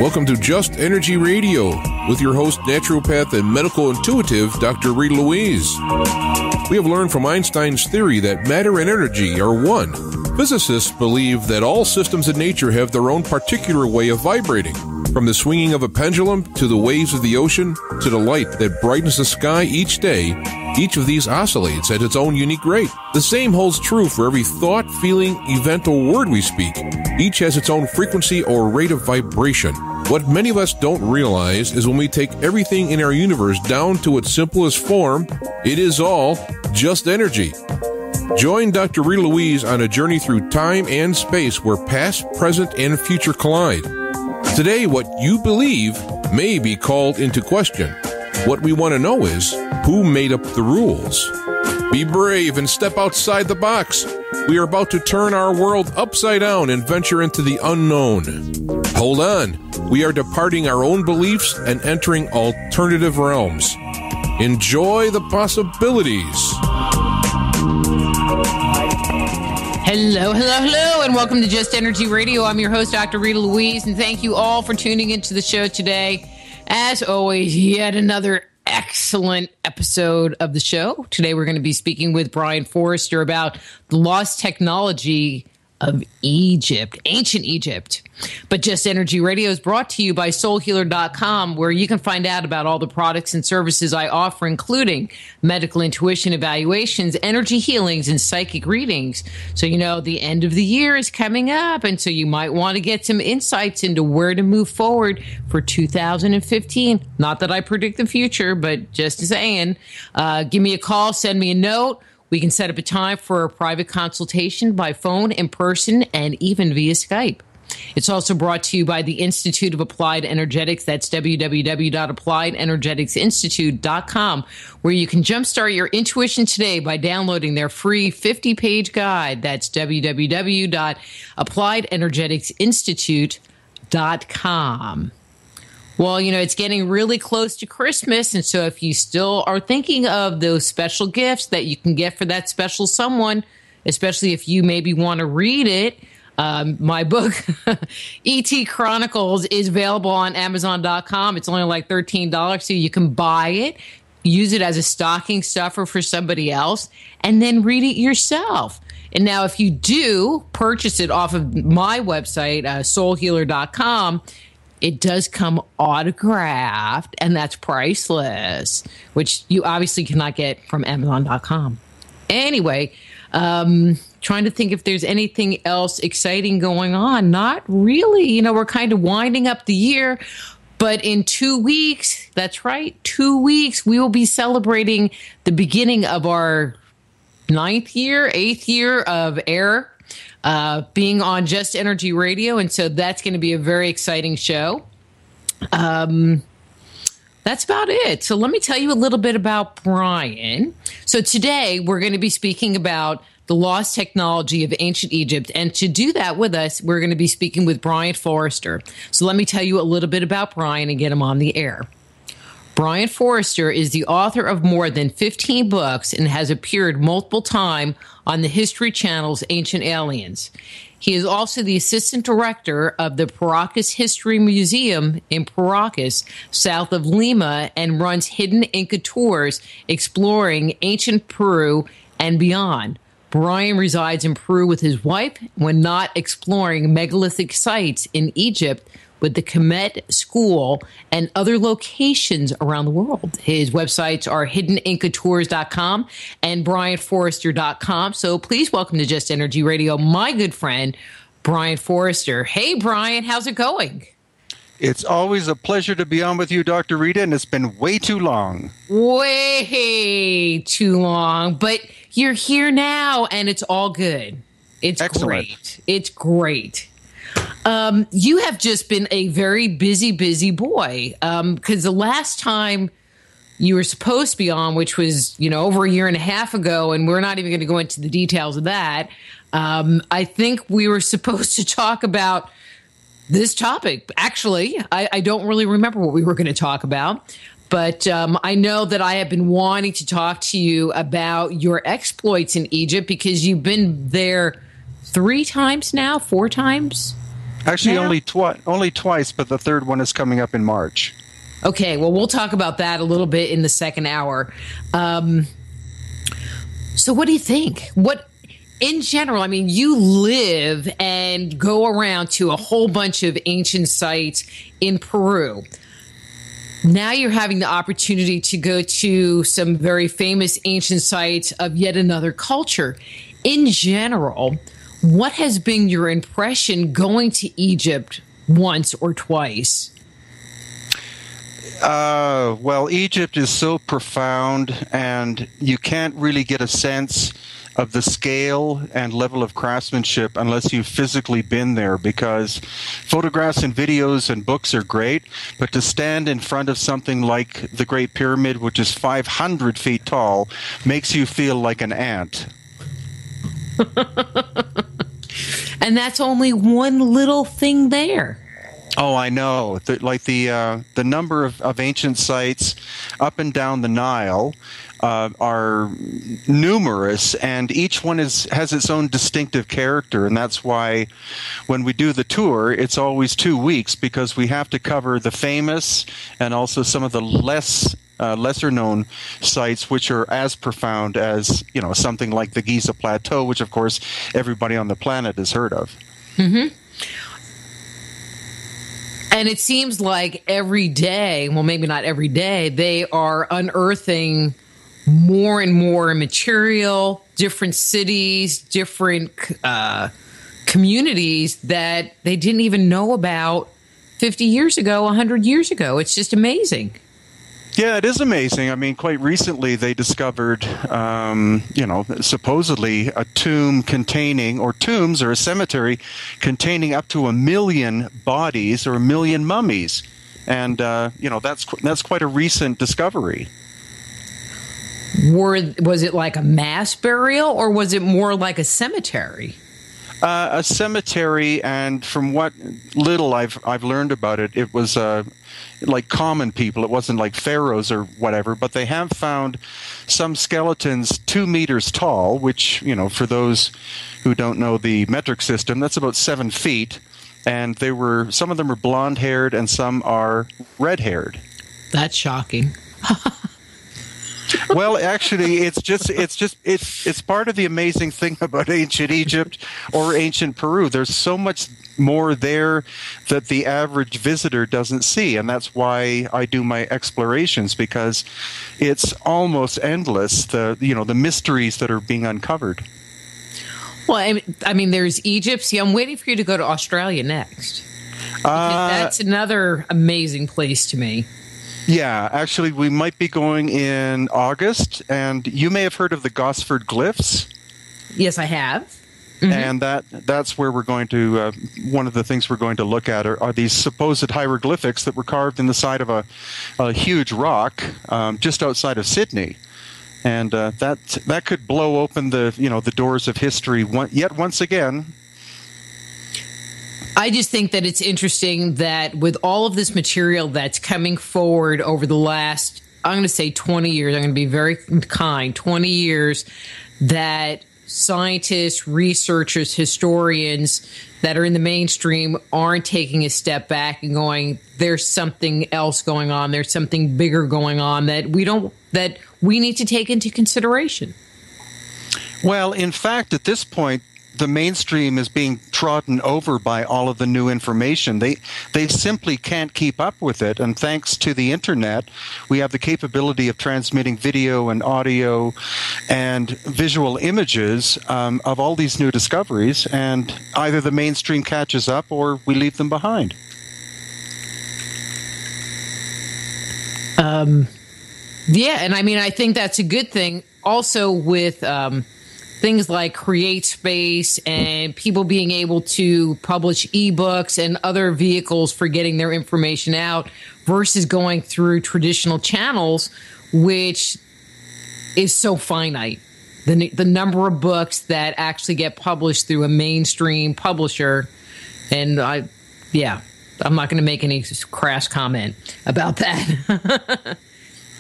Welcome to Just Energy Radio with your host, naturopath and medical intuitive, Dr. Rita Louise. We have learned from Einstein's theory that matter and energy are one. Physicists believe that all systems in nature have their own particular way of vibrating. From the swinging of a pendulum to the waves of the ocean to the light that brightens the sky each day, each of these oscillates at its own unique rate. The same holds true for every thought, feeling, event, or word we speak. Each has its own frequency or rate of vibration. What many of us don't realize is when we take everything in our universe down to its simplest form, it is all just energy. Join Dr. Rita Louise on a journey through time and space where past, present, and future collide. Today, what you believe may be called into question. What we want to know is, who made up the rules? Be brave and step outside the box. We are about to turn our world upside down and venture into the unknown. Hold on. We are departing our own beliefs and entering alternative realms. Enjoy the possibilities. Hello, and welcome to Just Energy Radio. I'm your host, Dr. Rita Louise, and thank you all for tuning into the show today. As always, yet another excellent episode of the show. Today we're going to be speaking with Brien Foerster about the lost technology of Egypt, ancient Egypt. But Just Energy Radio is brought to you by soulhealer.com, where you can find out about all the products and services I offer, including medical intuition evaluations, energy healings, and psychic readings. So, you know, the end of the year is coming up, and so you might want to get some insights into where to move forward for 2015. Not that I predict the future, but just saying. Give me a call, send me a note. We can set up a time for a private consultation by phone, in person, and even via Skype. It's also brought to you by the Institute of Applied Energetics. That's www.appliedenergeticsinstitute.com, where you can jumpstart your intuition today by downloading their free 50-page guide. That's www.appliedenergeticsinstitute.com. Well, you know, it's getting really close to Christmas, and so if you still are thinking of those special gifts that you can get for that special someone, especially if you maybe want to read it, my book, E.T. Chronicles, is available on Amazon.com. It's only like $13, so you can buy it, use it as a stocking stuffer for somebody else, and then read it yourself. And now if you do purchase it off of my website, soulhealer.com, it does come autographed, and that's priceless, which you obviously cannot get from Amazon.com. Anyway, trying to think if there's anything else exciting going on. Not really. You know, we're kind of winding up the year, but in 2 weeks, that's right, 2 weeks, we will be celebrating the beginning of our 8th year of air. Being on Just Energy Radio, and so that's going to be a very exciting show. That's about it. So let me tell you a little bit about Brien. So today we're going to be speaking about the lost technology of ancient Egypt, and to do that with us, we're going to be speaking with Brien Foerster. So let me tell you a little bit about Brien and get him on the air. Brien Foerster is the author of more than 15 books and has appeared multiple times on the History Channel's Ancient Aliens. He is also the assistant director of the Paracas History Museum in Paracas, south of Lima, and runs hidden Inca tours exploring ancient Peru and beyond. Brien resides in Peru with his wife when not exploring megalithic sites in Egypt with the Kemet School and other locations around the world. His websites are hiddenincatours.com and brienfoerster.com. So please welcome to Just Energy Radio, my good friend, Brien Foerster. Hey, Brien, how's it going? It's always a pleasure to be on with you, Dr. Rita, and it's been way too long. Way too long, but you're here now, and it's all good. It's excellent. Great. It's great. You have just been a very busy boy, because the last time you were supposed to be on, which was, you know, over a year and a half ago, and we're not even going to go into the details of that, I think we were supposed to talk about this topic. Actually, I don't really remember what we were going to talk about, but I know that I have been wanting to talk to you about your exploits in Egypt because you've been there 4 times? Actually, now? only twice, but the third one is coming up in March. Okay, well, we'll talk about that a little bit in the second hour. So what do you think? What, in general, I mean, you live and go around to a whole bunch of ancient sites in Peru. Now you're having the opportunity to go to some very famous ancient sites of yet another culture. In general, what has been your impression going to Egypt once or twice? Well, Egypt is so profound, and you can't really get a sense of the scale and level of craftsmanship unless you've physically been there, because photographs and videos and books are great, but to stand in front of something like the Great Pyramid, which is 500 feet tall, makes you feel like an ant. And that's only one little thing there. Oh, I know. The number of ancient sites up and down the Nile are numerous, and each one has its own distinctive character, and that's why when we do the tour, it's always 2 weeks, because we have to cover the famous and also some of the lesser known sites, which are as profound as, you know, something like the Giza Plateau, which of course everybody on the planet has heard of. Mm-hmm. And it seems like every day, well, maybe not every day, they are unearthing more and more material, different cities, different communities that they didn't even know about 50 years ago, 100 years ago. It's just amazing. Yeah, it is amazing. I mean, quite recently they discovered, supposedly a tomb containing, or tombs or a cemetery containing up to 1 million bodies or 1 million mummies. And, that's quite a recent discovery. Was it like a mass burial, or was it more like a cemetery? A cemetery, and from what little I've learned about it, it was like common people. It wasn't like pharaohs or whatever, but they have found some skeletons 2 meters tall, which, you know, for those who don't know the metric system, that's about 7 feet. And some of them are blonde-haired and some are red-haired. That's shocking. Well, actually, it's part of the amazing thing about ancient Egypt or ancient Peru. There's so much more there that the average visitor doesn't see, and that's why I do my explorations, because it's almost endless, the mysteries that are being uncovered. Well, I mean, there's Egypt. See, I'm waiting for you to go to Australia next. That's another amazing place to me. Yeah, actually, we might be going in August, and you may have heard of the Gosford Glyphs. Yes, I have. Mm-hmm. And that's where we're going to, one of the things we're going to look at are these supposed hieroglyphics that were carved in the side of a huge rock just outside of Sydney. And that could blow open the doors of history once again. I just think that it's interesting that with all of this material that's coming forward over the last, I'm going to say 20 years, I'm going to be very kind, 20 years, that scientists, researchers, historians that are in the mainstream aren't taking a step back and going, there's something else going on, there's something bigger going on that we need to take into consideration. Well, in fact, at this point, the mainstream is being trodden over by all of the new information. They simply can't keep up with it. And thanks to the internet, we have the capability of transmitting video and audio and visual images of all these new discoveries. And either the mainstream catches up or we leave them behind. Yeah, and I mean, I think that's a good thing. Also with things like CreateSpace and people being able to publish ebooks and other vehicles for getting their information out versus going through traditional channels, which is so finite. The number of books that actually get published through a mainstream publisher, and I'm not going to make any crass comment about that.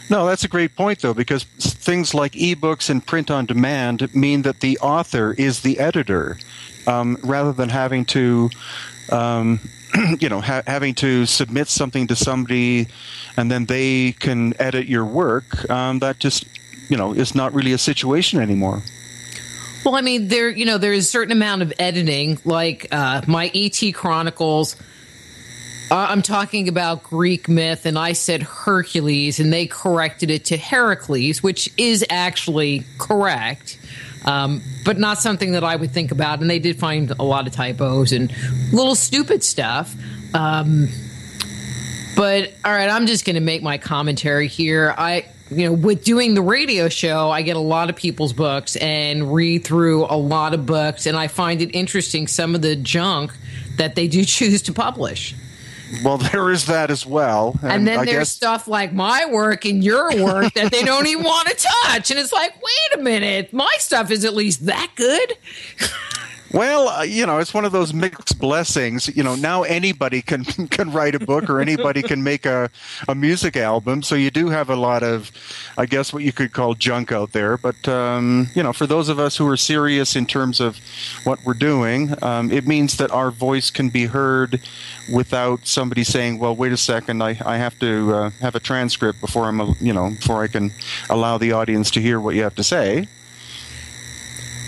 No, that's a great point, though, because things like ebooks and print on demand mean that the author is the editor, rather than having to having to submit something to somebody and then they can edit your work, that just, is not really a situation anymore. Well, I mean, there's a certain amount of editing, like my E.T. Chronicles. I'm talking about Greek myth, and I said Hercules, and they corrected it to Heracles, which is actually correct, but not something that I would think about. And they did find a lot of typos and little stupid stuff. But all right, I'm just going to make my commentary here. With doing the radio show, I get a lot of people's books and read through a lot of books, and I find it interesting some of the junk that they do choose to publish. Well, there is that as well. And then there's stuff like my work and your work that they don't even want to touch. And it's like, wait a minute, my stuff is at least that good. Well, it's one of those mixed blessings. Now anybody can write a book or anybody can make a music album. So you do have a lot of, I guess, what you could call junk out there. But, for those of us who are serious in terms of what we're doing, it means that our voice can be heard without somebody saying, well, wait a second, I have to have a transcript before before I can allow the audience to hear what you have to say.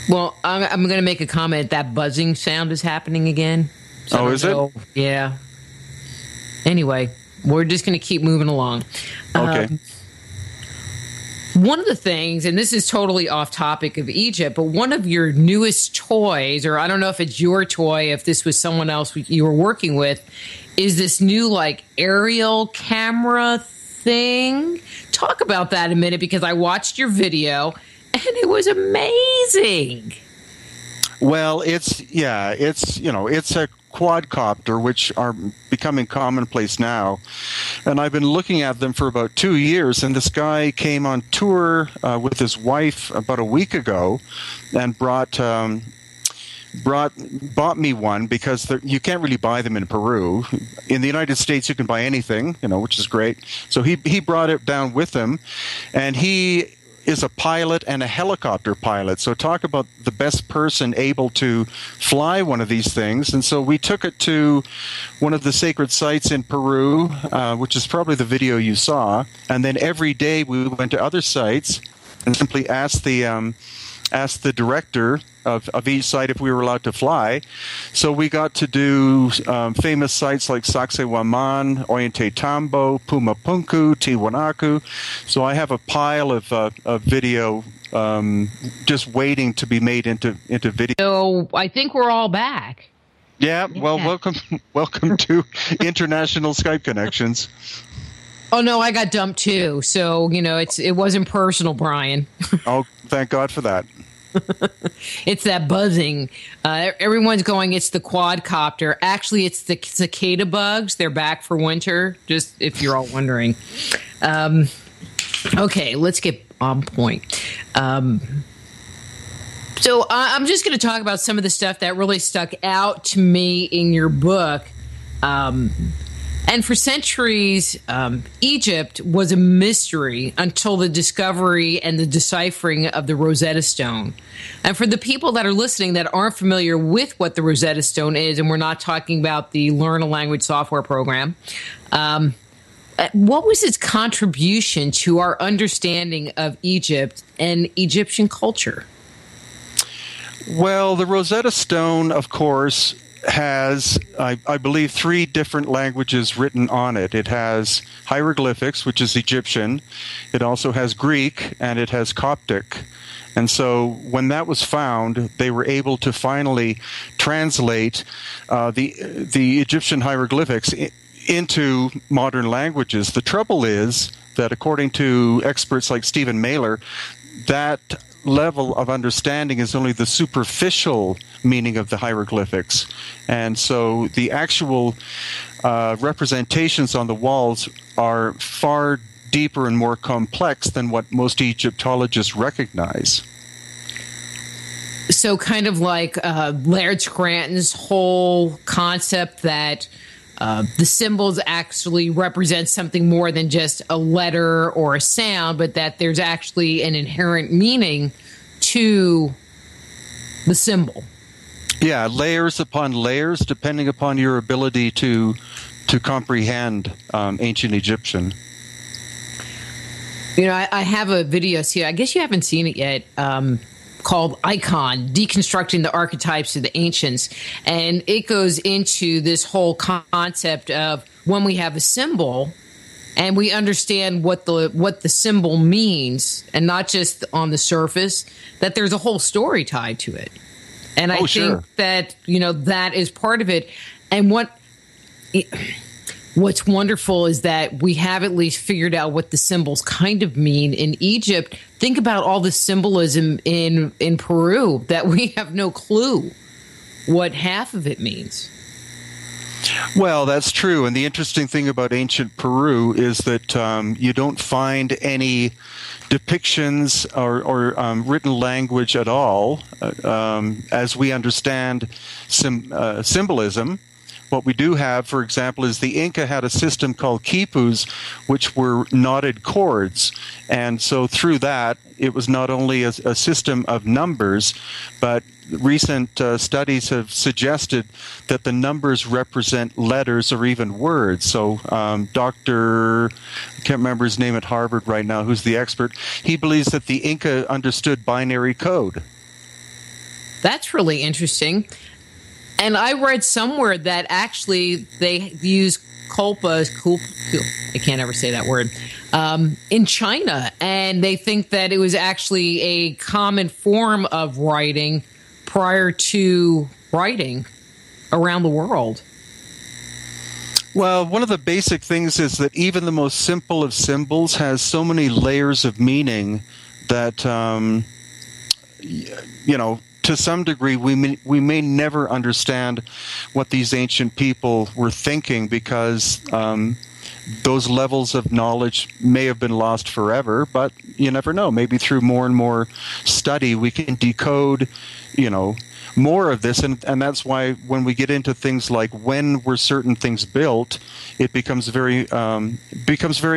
Well, I'm going to make a comment. That buzzing sound is happening again. So is it? Yeah. Anyway, we're just going to keep moving along. Okay. One of the things, and this is totally off topic of Egypt, but one of your newest toys, or I don't know if it's your toy, if this was someone else you were working with, is this new aerial camera thing. Talk about that a minute, because I watched your video and it was amazing. Well, it's a quadcopter, which are becoming commonplace now. And I've been looking at them for about 2 years. And this guy came on tour with his wife about a week ago and bought me one, because you can't really buy them in Peru. In the United States, you can buy anything, which is great. So he brought it down with him, and he is a pilot and a helicopter pilot. So talk about the best person able to fly one of these things. And so we took it to one of the sacred sites in Peru, which is probably the video you saw. And then every day we went to other sites and simply asked the director of each site if we were allowed to fly. So we got to do famous sites like Sacsayhuaman, Ollantaytambo, Pumapunku, Tiwanaku. So I have a pile of video just waiting to be made into video. So I think we're all back. Yeah, well, welcome to international Skype connections. Oh, no, I got dumped too. So, it wasn't personal, Brien. Oh, thank God for that. It's that buzzing. Everyone's going, it's the quadcopter. Actually, it's the cicada bugs. They're back for winter, just if you're all wondering. Okay, let's get on point. So I'm just going to talk about some of the stuff that really stuck out to me in your book. And for centuries, Egypt was a mystery until the discovery and the deciphering of the Rosetta Stone. And for the people that are listening that aren't familiar with what the Rosetta Stone is, and we're not talking about the Learn a Language software program, what was its contribution to our understanding of Egypt and Egyptian culture? Well, the Rosetta Stone, of course, has, I believe, 3 different languages written on it. It has hieroglyphics, which is Egyptian. It also has Greek, and it has Coptic. And so when that was found, they were able to finally translate the Egyptian hieroglyphics into modern languages. The trouble is that, according to experts like Stephen Mailer, that level of understanding is only the superficial meaning of the hieroglyphics. And so the actual representations on the walls are far deeper and more complex than what most Egyptologists recognize. So kind of like Laird Scranton's whole concept that the symbols actually represent something more than just a letter or a sound, but that there's actually an inherent meaning to the symbol. Yeah, layers upon layers, depending upon your ability to comprehend ancient Egyptian. You know, I have a video here. I guess you haven't seen it yet. Called Icon, Deconstructing the Archetypes of the Ancients. And it goes into this whole concept of when we have a symbol and we understand what the symbol means, and not just on the surface, that there's a whole story tied to it. And I think that, you know, that is part of it. And what's wonderful is that we have at least figured out what the symbols kind of mean in Egypt. Think about all the symbolism in Peru that we have no clue what half of it means. Well, that's true. And the interesting thing about ancient Peru is that you don't find any depictions or written language at all. As we understand symbolism, what we do have, for example, is the Inca had a system called quipus, which were knotted cords. And so through that, it was not only a system of numbers, but recent studies have suggested that the numbers represent letters or even words. So Dr. I can't remember his name at Harvard right now, who's the expert, he believes that the Inca understood binary code. That's really interesting. And I read somewhere that actually they use I can't ever say that word, in China. And they think that it was actually a common form of writing prior to writing around the world. Well, one of the basic things is that even the most simple of symbols has so many layers of meaning that, you know, to some degree, we may never understand what these ancient people were thinking, because those levels of knowledge may have been lost forever. But you never know. Maybe through more and more study, we can decode, you know, more of this. And that's why when we get into things like when were certain things built, it becomes very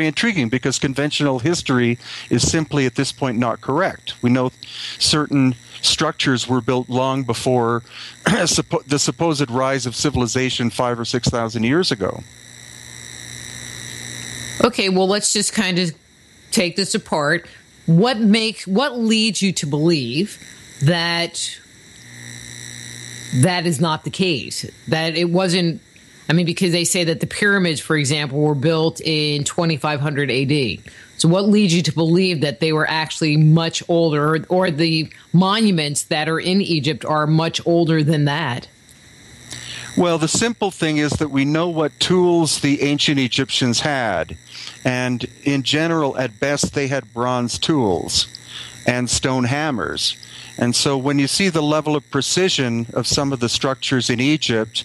intriguing, because conventional history is simply at this point not correct. We know certain structures were built long before the supposed rise of civilization 5,000 or 6,000 years ago. Okay, well, let's just kind of take this apart. What leads you to believe that is not the case? That it wasn't, I mean, because they say that the pyramids, for example, were built in 2500 AD. So what leads you to believe that they were actually much older, or the monuments that are in Egypt are much older than that? Well, the simple thing is that we know what tools the ancient Egyptians had. And in general, at best, they had bronze tools and stone hammers. And so when you see the level of precision of some of the structures in Egypt,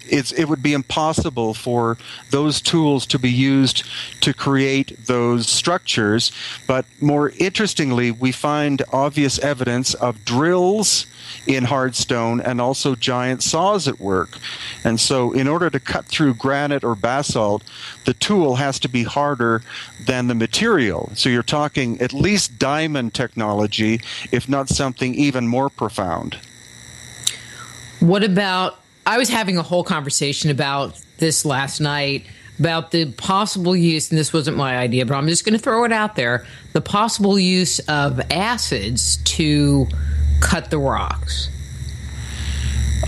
it would be impossible for those tools to be used to create those structures. But more interestingly, we find obvious evidence of drills in hard stone and also giant saws at work. And so in order to cut through granite or basalt, the tool has to be harder than the material. So you're talking at least diamond technology, if not something even more profound. What about, I was having a whole conversation about this last night, about the possible use, and this wasn't my idea, but I'm just going to throw it out there, the possible use of acids to cut the rocks.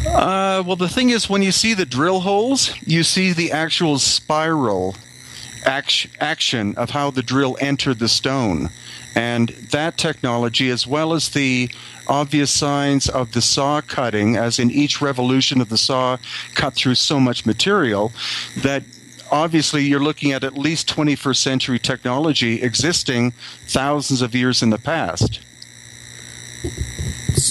Well, the thing is, when you see the drill holes, you see the actual spiral action of how the drill entered the stone. And that technology, as well as the obvious signs of the saw cutting, as in each revolution of the saw cut through so much material, that obviously you're looking at least 21st century technology existing thousands of years in the past.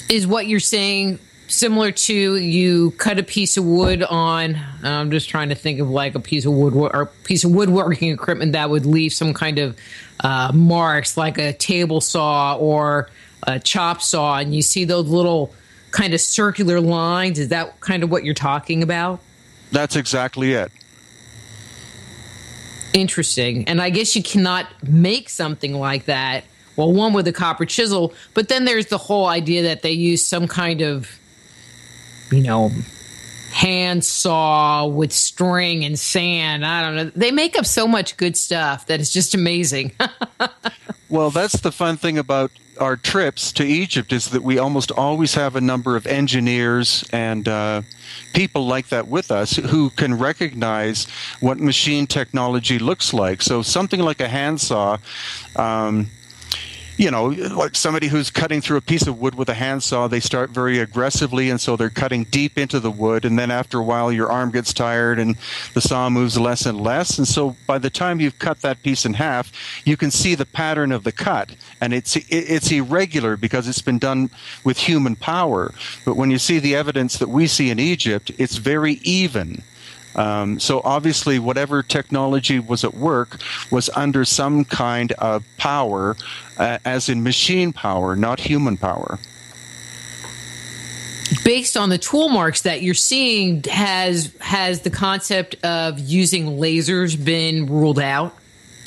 Is what you're saying similar to you cut a piece of wood on, I'm just trying to think of like a piece of wood or piece of woodworking equipment that would leave some kind of marks, like a table saw or a chop saw, and you see those little kind of circular lines? Is that kind of what you're talking about? That's exactly it. Interesting. And I guess you cannot make something like that. Well, one with a copper chisel, but then there's the whole idea that they use some kind of hand saw with string and sand. I don't know. They make up so much good stuff that it's just amazing. Well, that's the fun thing about our trips to Egypt, is that we almost always have a number of engineers and people like that with us who can recognize what machine technology looks like. So something like a handsaw, like somebody who's cutting through a piece of wood with a handsaw, they start very aggressively, and so they're cutting deep into the wood, and then after a while your arm gets tired and the saw moves less and less, and so by the time you've cut that piece in half, you can see the pattern of the cut, and it's irregular because it's been done with human power. But when you see the evidence that we see in Egypt, it's very even. So obviously, whatever technology was at work was under some kind of power, as in machine power, not human power. Based on the tool marks that you're seeing, has the concept of using lasers been ruled out?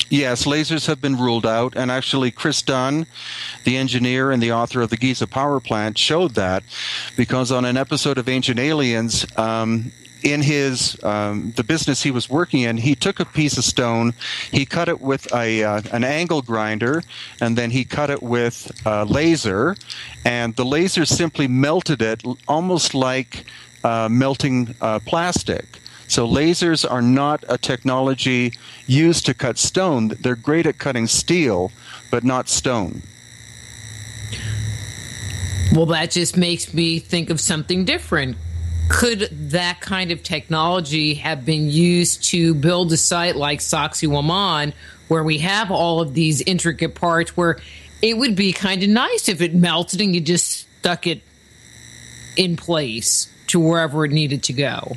Yes, lasers have been ruled out, and actually Chris Dunn, the engineer and the author of the Giza power plant, showed that, because on an episode of Ancient Aliens, in his the business he was working in, he took a piece of stone, he cut it with an angle grinder, and then he cut it with a laser, and the laser simply melted it, almost like melting plastic. So lasers are not a technology used to cut stone. They're great at cutting steel, but not stone. Well, that just makes me think of something different. Could that kind of technology have been used to build a site like Sacsayhuaman, where we have all of these intricate parts, where it would be kind of nice if it melted and you just stuck it in place to wherever it needed to go?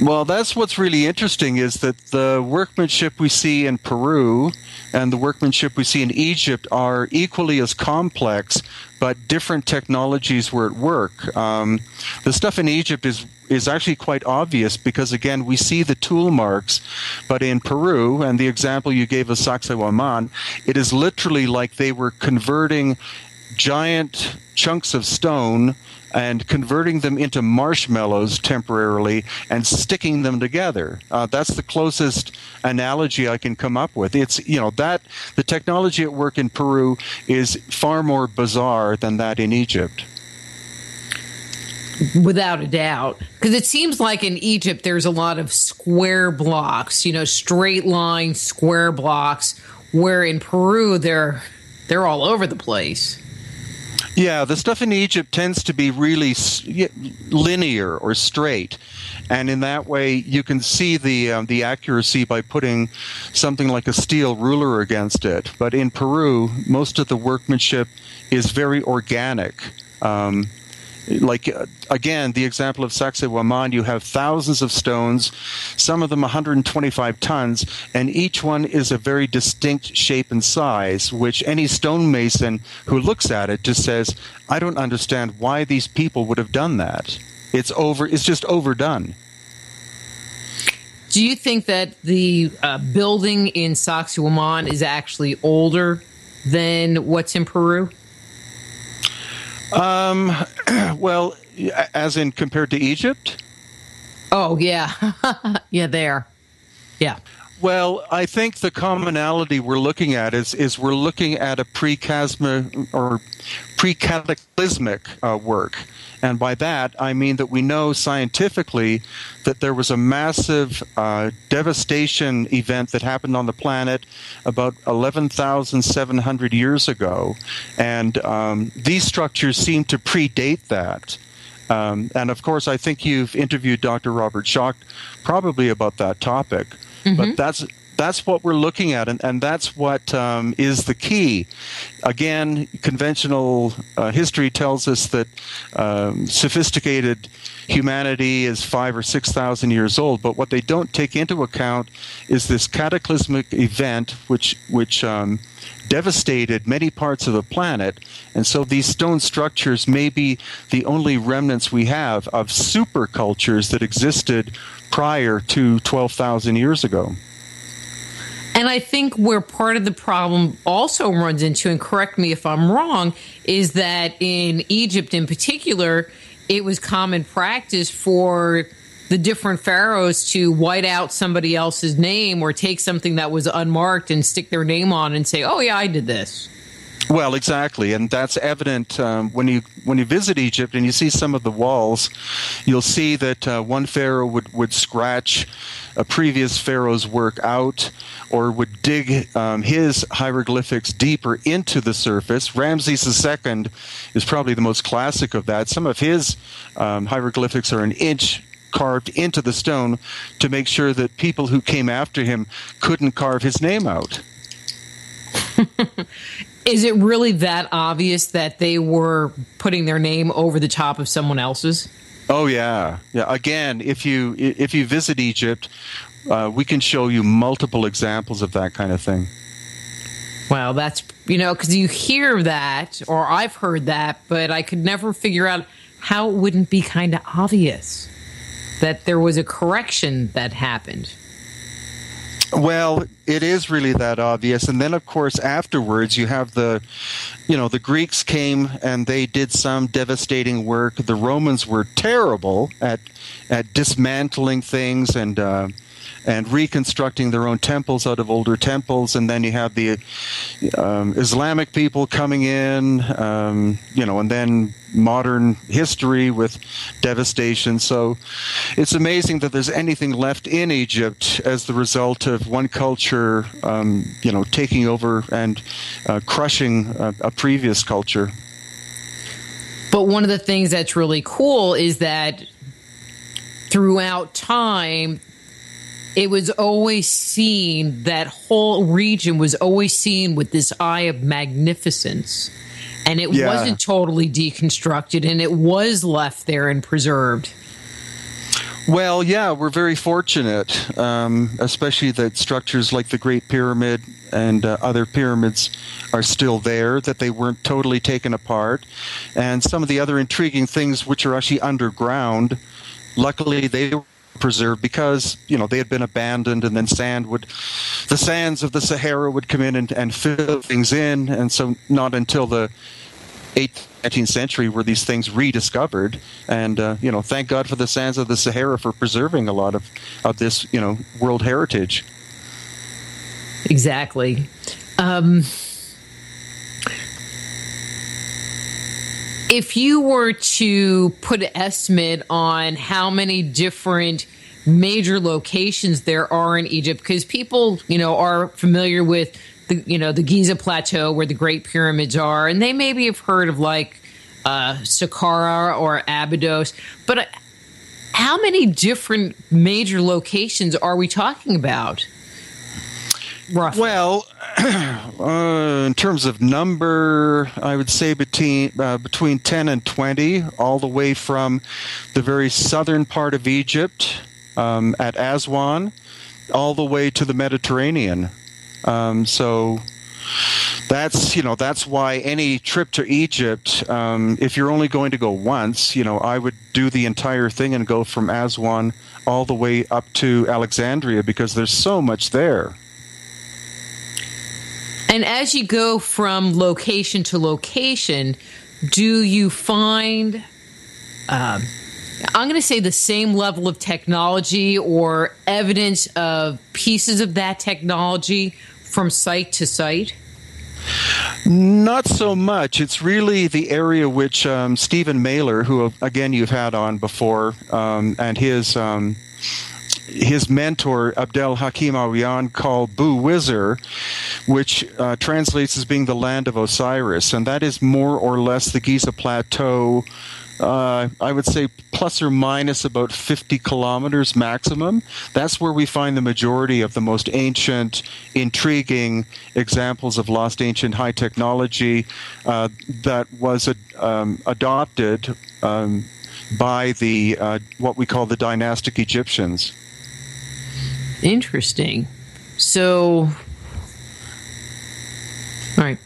Well, that's what's really interesting, is that the workmanship we see in Peru and the workmanship we see in Egypt are equally as complex, but different technologies were at work. The stuff in Egypt is actually quite obvious because, again, we see the tool marks, but in Peru, and the example you gave of Sacsayhuaman, it is literally like they were converting giant chunks of stone and converting them into marshmallows temporarily and sticking them together. That's the closest analogy I can come up with. It's, that the technology at work in Peru is far more bizarre than that in Egypt. Without a doubt. Because it seems like in Egypt there's a lot of square blocks, straight line square blocks, where in Peru they're all over the place. Yeah, the stuff in Egypt tends to be really linear or straight, and in that way you can see the accuracy by putting something like a steel ruler against it. But in Peru, most of the workmanship is very organic. Again, the example of Sacsayhuaman, you have thousands of stones, some of them 125 tons, and each one is a very distinct shape and size, which any stonemason who looks at it just says, I don't understand why these people would have done that. It's just overdone. Do you think that the building in Sacsayhuaman is actually older than what's in Peru? Well, as in compared to Egypt? Oh, yeah. Yeah, there. Yeah. Well, I think the commonality we're looking at is we're looking at a pre-cataclysmic work. And by that, I mean that we know scientifically that there was a massive devastation event that happened on the planet about 11,700 years ago. And these structures seem to predate that. And of course, I think you've interviewed Dr. Robert Schoch probably about that topic. Mm-hmm. But that's what we're looking at, and that's what is the key. Again, conventional history tells us that sophisticated humanity is 5,000 or 6,000 years old, but what they don't take into account is this cataclysmic event which devastated many parts of the planet. And so these stone structures may be the only remnants we have of supercultures that existed prior to 12,000 years ago. And I think where part of the problem also runs into, and correct me if I'm wrong, is that in Egypt in particular, it was common practice for the different pharaohs to white out somebody else's name or take something that was unmarked and stick their name on and say, oh, yeah, I did this. Well, exactly, and that's evident when you visit Egypt and you see some of the walls. You'll see that one pharaoh would scratch a previous pharaoh's work out, or would dig his hieroglyphics deeper into the surface. Ramses II is probably the most classic of that. Some of his hieroglyphics are an inch carved into the stone to make sure that people who came after him couldn't carve his name out. Is it really that obvious that they were putting their name over the top of someone else's? Oh yeah. Again, if you visit Egypt, we can show you multiple examples of that kind of thing. Well, that's, because you hear that, or I've heard that, but I could never figure out how it wouldn't be kind of obvious that there was a correction that happened. Well, it is really that obvious. And then, of course, afterwards, you have the Greeks came and they did some devastating work. The Romans were terrible at dismantling things and reconstructing their own temples out of older temples. And then you have the Islamic people coming in, and then modern history with devastation. So it's amazing that there's anything left in Egypt as the result of one culture, taking over and crushing a previous culture. But one of the things that's really cool is that throughout time, it was always seen, that whole region was always seen with this eye of magnificence. And it wasn't totally deconstructed, and it was left there and preserved. Well, yeah, we're very fortunate, especially that structures like the Great Pyramid and other pyramids are still there, that they weren't totally taken apart. And some of the other intriguing things which are actually underground, luckily they were preserved because they had been abandoned, and then the sands of the Sahara would come in and fill things in, and so not until the 8th, 19th century were these things rediscovered. And thank God for the sands of the Sahara for preserving a lot of this world heritage. Exactly. If you were to put an estimate on how many different major locations there are in Egypt, because people, are familiar with the Giza Plateau where the Great Pyramids are, and they maybe have heard of Saqqara or Abydos, but how many different major locations are we talking about? Roughly? Well, in terms of number, I would say between 10 and 20, all the way from the very southern part of Egypt at Aswan, all the way to the Mediterranean. So that's why any trip to Egypt, if you're only going to go once, I would do the entire thing and go from Aswan all the way up to Alexandria, because there's so much there. And as you go from location to location, do you find, I'm going to say, the same level of technology or evidence of pieces of that technology from site to site? Not so much. It's really the area which Stephen Mailer, who, again, you've had on before, and his mentor, Abdel Hakim Awiyan, called Bu Wizir, which translates as being the land of Osiris. And that is more or less the Giza Plateau, I would say plus or minus about 50 kilometers maximum. That's where we find the majority of the most ancient, intriguing examples of lost ancient high technology that was adopted by the what we call the dynastic Egyptians. Interesting. So, all right.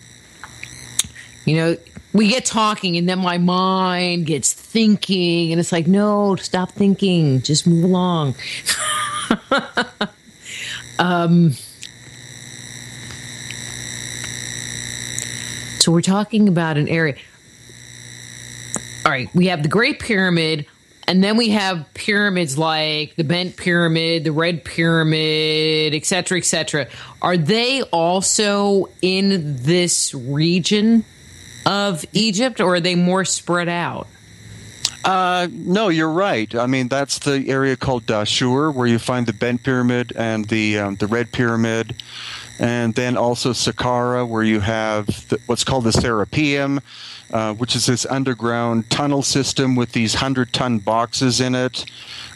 We get talking, and then my mind gets thinking, and it's like, no, stop thinking. Just move along. So we're talking about an area. all right, we have the Great Pyramid, and then we have pyramids like the Bent Pyramid, the Red Pyramid, et cetera, et cetera. Are they also in this region of Egypt, or are they more spread out? No, you're right. I mean, that's the area called Dashur, where you find the Bent Pyramid and the Red Pyramid, and then also Saqqara, where you have what's called the Serapeum, which is this underground tunnel system with these 100-ton boxes in it.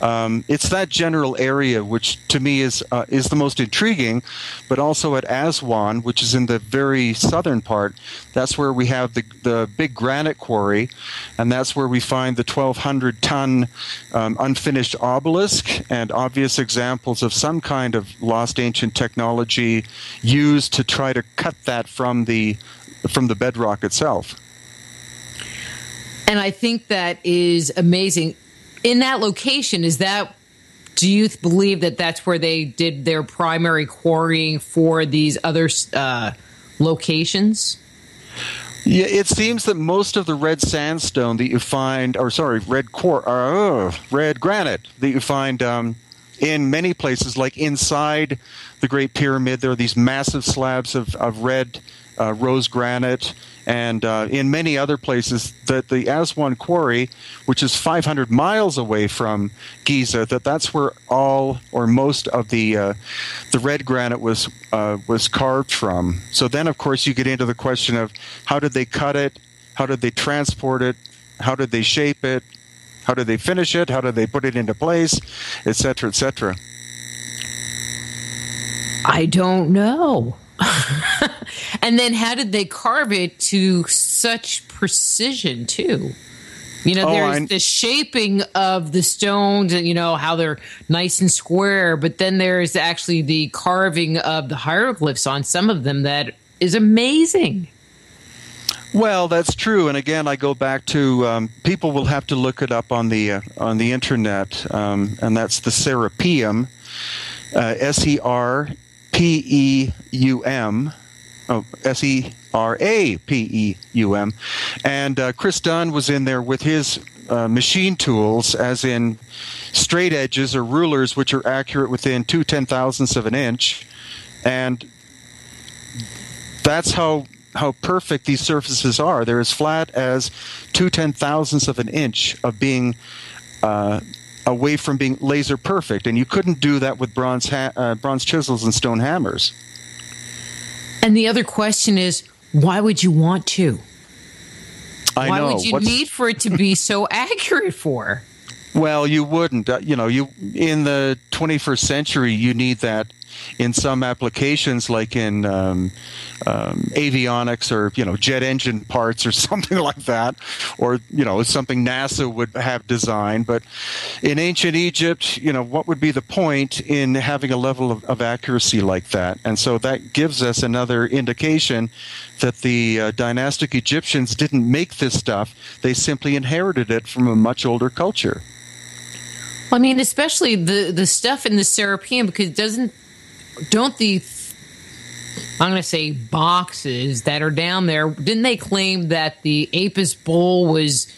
It's that general area which, to me, is the most intriguing. But also at Aswan, which is in the very southern part, that's where we have the big granite quarry, and that's where we find the 1,200-ton unfinished obelisk and obvious examples of some kind of lost ancient technology used to try to cut that from the bedrock itself. And I think that is amazing. In that location, do you believe that that's where they did their primary quarrying for these other locations? Yeah, it seems that most of the red sandstone that you find, red granite that you find in many places, like inside the Great Pyramid, there are these massive slabs of red rose granite, and in many other places, that the Aswan quarry, which is 500 miles away from Giza, that's where all or most of the red granite was carved from. So then, of course, you get into the question of how did they cut it, how did they transport it, how did they shape it, how did they finish it, how did they put it into place, etc., etc. I don't know. And then how did they carve it to such precision, too? You know, there's the shaping of the stones and, how they're nice and square, but then there's actually the carving of the hieroglyphs on some of them that is amazing. Well, that's true. And again, I go back to people will have to look it up on the internet, and that's the Serapeum, Serapeum. Serapeum. And Chris Dunn was in there with his machine tools, as in straight edges or rulers, which are accurate within 2/10,000ths of an inch. And that's how perfect these surfaces are. They're as flat as 2/10,000ths of an inch of being away from being laser perfect. And you couldn't do that with bronze chisels and stone hammers. And the other question is, why would you want to? Why would you need for it to be so accurate for? Well, you wouldn't. You in the 21st century, you need that in some applications, like in avionics or jet engine parts or something like that, or something NASA would have designed. But in ancient Egypt, what would be the point in having a level of accuracy like that? And so that gives us another indication that the dynastic Egyptians didn't make this stuff; they simply inherited it from a much older culture. I mean, especially the stuff in the Serapeum, because don't the, I'm going to say, boxes that are down there, didn't they claim that the Apis bull was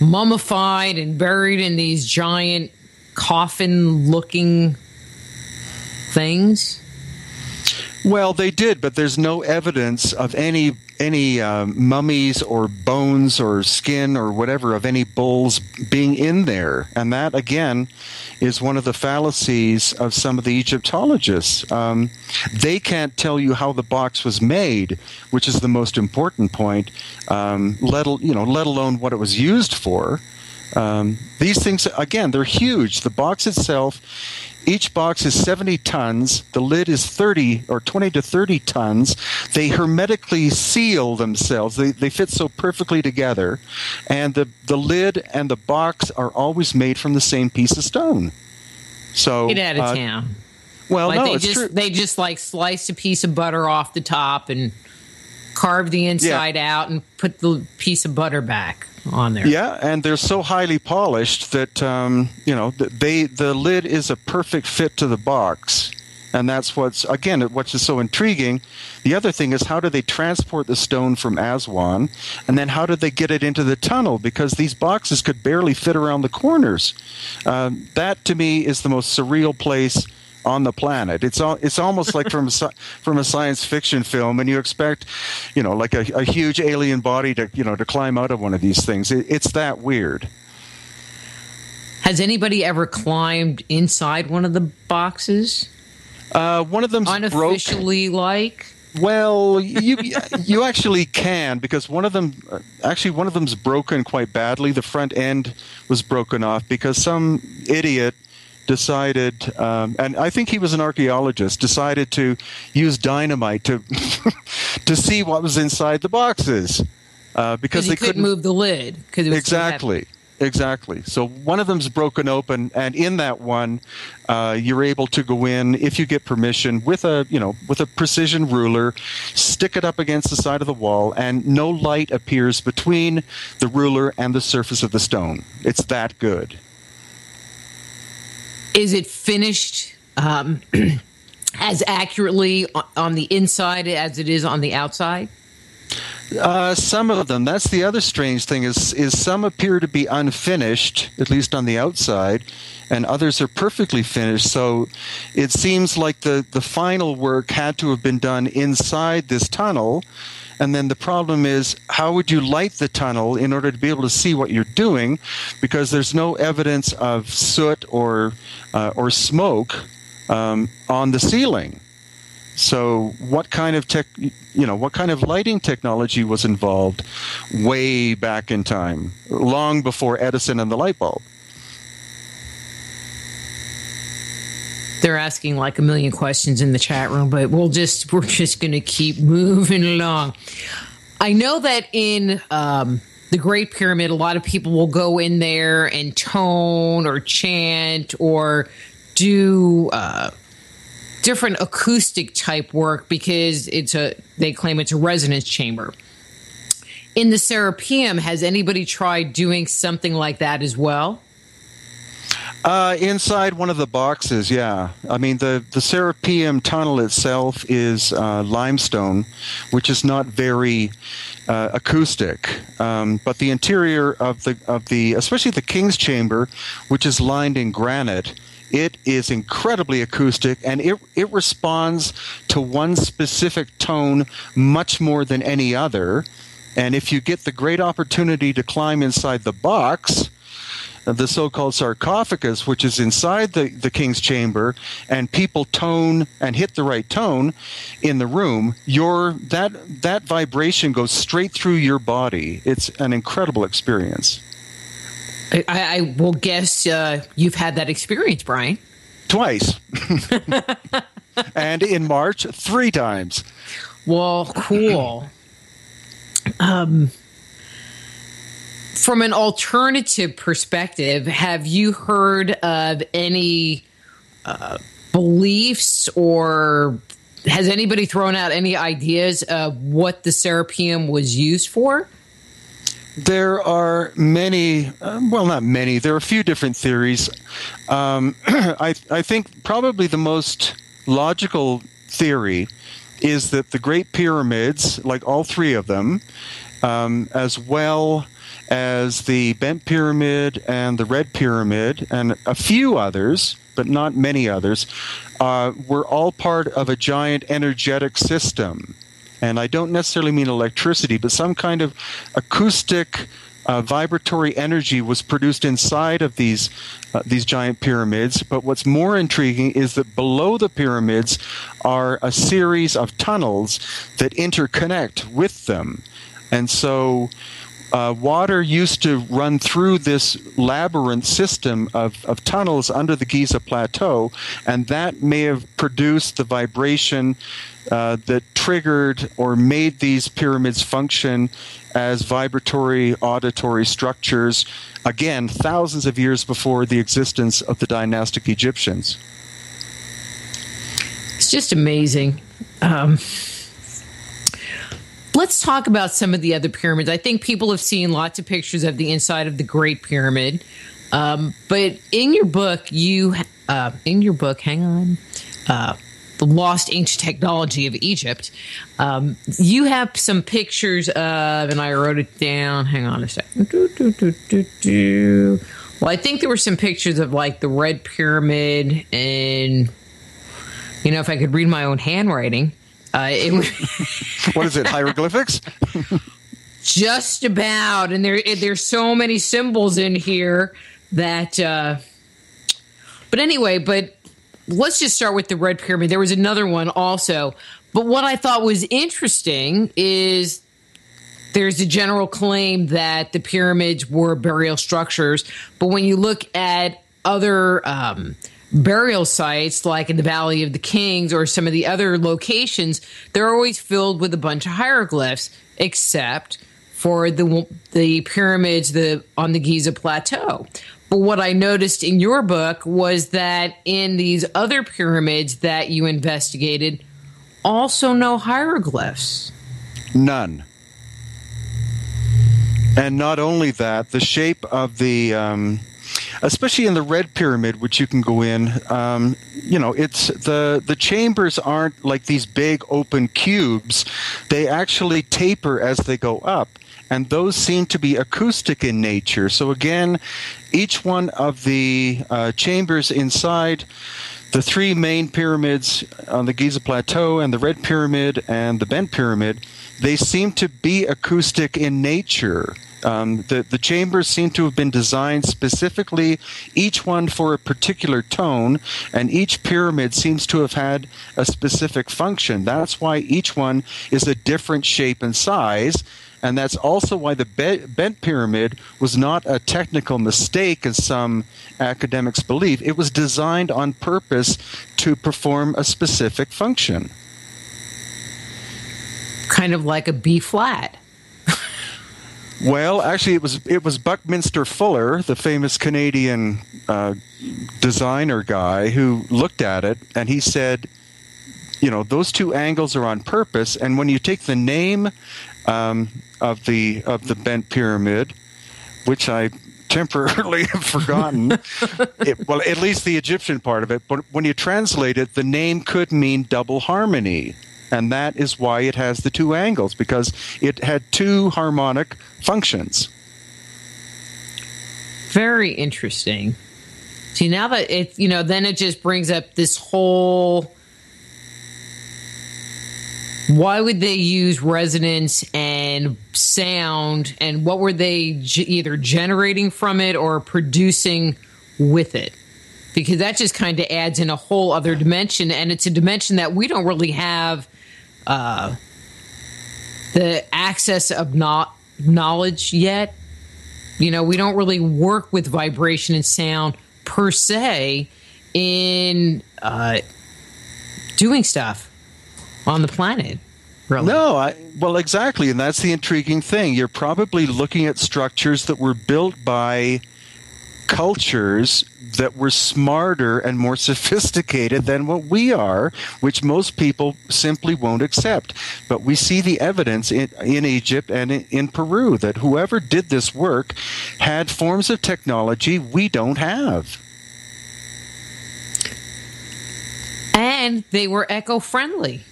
mummified and buried in these giant coffin-looking things? Well, they did, but there's no evidence of any mummies or bones or skin or whatever of any bulls being in there. And that, again, is one of the fallacies of some of the Egyptologists. They can't tell you how the box was made, which is the most important point, let alone what it was used for. These things, again, they're huge. The box itself, each box is 70 tons. The lid is 20 to 30 tons. They hermetically seal themselves. They fit so perfectly together. And the lid and the box are always made from the same piece of stone. So get out of town. Well, like no, it's true. They just slice a piece of butter off the top and carve the inside out and put the piece of butter back on there. Yeah, and they're so highly polished that the lid is a perfect fit to the box, And that's what's just so intriguing. The other thing is, how do they transport the stone from Aswan? And then how did they get it into the tunnel? Because these boxes could barely fit around the corners. That, to me, is the most surreal place on the planet. It's almost like from a science fiction film, and you expect, like a huge alien body to climb out of one of these things. It's that weird. Has anybody ever climbed inside one of the boxes? One of them's unofficially broke. Like? Well, you actually can, because one of them's broken quite badly. The front end was broken off because some idiot decided, and I think he was an archaeologist, decided to use dynamite to to see what was inside the boxes, because they couldn't move the lid. Exactly. So one of them's broken open, and in that one, you're able to go in, if you get permission, with a precision ruler, stick it up against the side of the wall, and no light appears between the ruler and the surface of the stone. It's that good. Is it finished as accurately on the inside as it is on the outside? Some of them. That's the other strange thing is some appear to be unfinished, at least on the outside, and others are perfectly finished. So it seems like the final work had to have been done inside this tunnel. And then the problem is, how would you light the tunnel in order to be able to see what you're doing? Because there's no evidence of soot or smoke on the ceiling. So what kind of lighting technology was involved way back in time, long before Edison and the light bulb? They're asking like a million questions in the chat room, but we're just going to keep moving along. I know that in the Great Pyramid, a lot of people will go in there and tone or chant or do different acoustic type work because they claim it's a resonance chamber. In the Serapeum, has anybody tried doing something like that as well? Inside one of the boxes, yeah. I mean, the Serapeum tunnel itself is limestone, which is not very acoustic. But the interior of the especially the King's Chamber, which is lined in granite, it is incredibly acoustic, and it responds to one specific tone much more than any other. And if you get the great opportunity to climb inside the box, the so-called sarcophagus, which is inside the King's Chamber, and people tone and hit the right tone in the room, that vibration goes straight through your body. It's an incredible experience. I will guess you've had that experience, Brien. Twice. And in March, 3 times. Well, cool. From an alternative perspective, have you heard of any beliefs, or has anybody thrown out any ideas of what the Serapeum was used for? There are many, not many, there are a few different theories. I think probably the most logical theory is that the Great Pyramids, like all 3 of them, as well as the Bent Pyramid and the Red Pyramid and a few others, but not many others, were all part of a giant energetic system. And I don't necessarily mean electricity, but some kind of acoustic vibratory energy was produced inside of these giant pyramids. But what's more intriguing is that below the pyramids are a series of tunnels that interconnect with them. And so water used to run through this labyrinth system of tunnels under the Giza Plateau, and that may have produced the vibration that triggered or made these pyramids function as vibratory auditory structures, again, thousands of years before the existence of the dynastic Egyptians. It's just amazing. Let's talk about some of the other pyramids. I think people have seen lots of pictures of the inside of the Great Pyramid. But in your book, the lost ancient technology of Egypt. You have some pictures of, and I wrote it down. Hang on a second. Well, I think there were some pictures of like the Red Pyramid, and if I could read my own handwriting, it would. What is it? Hieroglyphics? Just about, and there's so many symbols in here that. But anyway, let's just start with the Red Pyramid. There was another one also, but what I thought was interesting is there's a general claim that the pyramids were burial structures, but when you look at other burial sites, like in the Valley of the Kings or some of the other locations, they're always filled with a bunch of hieroglyphs, except for the pyramids on the Giza Plateau. But what I noticed in your book was that in these other pyramids that you investigated, also no hieroglyphs. None. And not only that, the shape of the, especially in the Red Pyramid, which you can go in, it's the chambers aren't like these big open cubes. They actually taper as they go up. And those seem to be acoustic in nature. So again, each one of the chambers inside the three main pyramids on the Giza Plateau and the Red Pyramid and the Bent Pyramid, they seem to be acoustic in nature. The chambers seem to have been designed specifically, each one for a particular tone, and each pyramid seems to have had a specific function. That's why each one is a different shape and size. And that's also why the Bent Pyramid was not a technical mistake, as some academics believe. It was designed on purpose to perform a specific function. Kind of like a B flat. Well, actually, it was Buckminster Fuller, the famous Canadian designer guy, who looked at it, and he said, those two angles are on purpose. And when you take the name of the Bent Pyramid, which I temporarily have forgotten, well, at least the Egyptian part of it, but when you translate it, the name could mean double harmony. And that is why it has the two angles, because it had two harmonic functions. Very interesting. See, now that then it just brings up this whole, why would they use resonance and sound, and what were they either generating from it or producing with it? Because that just kind of adds in a whole other dimension, and it's a dimension that we don't really have the access of knowledge yet. We don't really work with vibration and sound per se in doing stuff on the planet. Really. No, well, exactly, and that's the intriguing thing. You're probably looking at structures that were built by cultures that were smarter and more sophisticated than what we are, which most people simply won't accept. But we see the evidence in Egypt and in Peru that whoever did this work had forms of technology we don't have. And they were eco-friendly.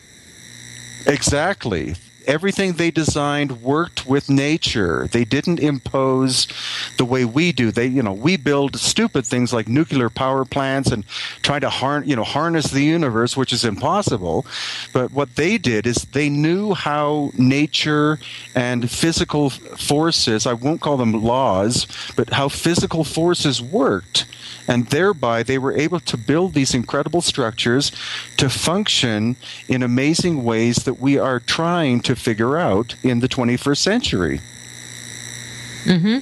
Exactly. Everything they designed worked with nature. They didn't impose the way we do. We build stupid things like nuclear power plants and try to harness the universe, which is impossible. But what they did is they knew how nature and physical forces, I won't call them laws, but how physical forces worked. And thereby, they were able to build these incredible structures to function in amazing ways that we are trying to figure out in the 21st century. Mm-hmm.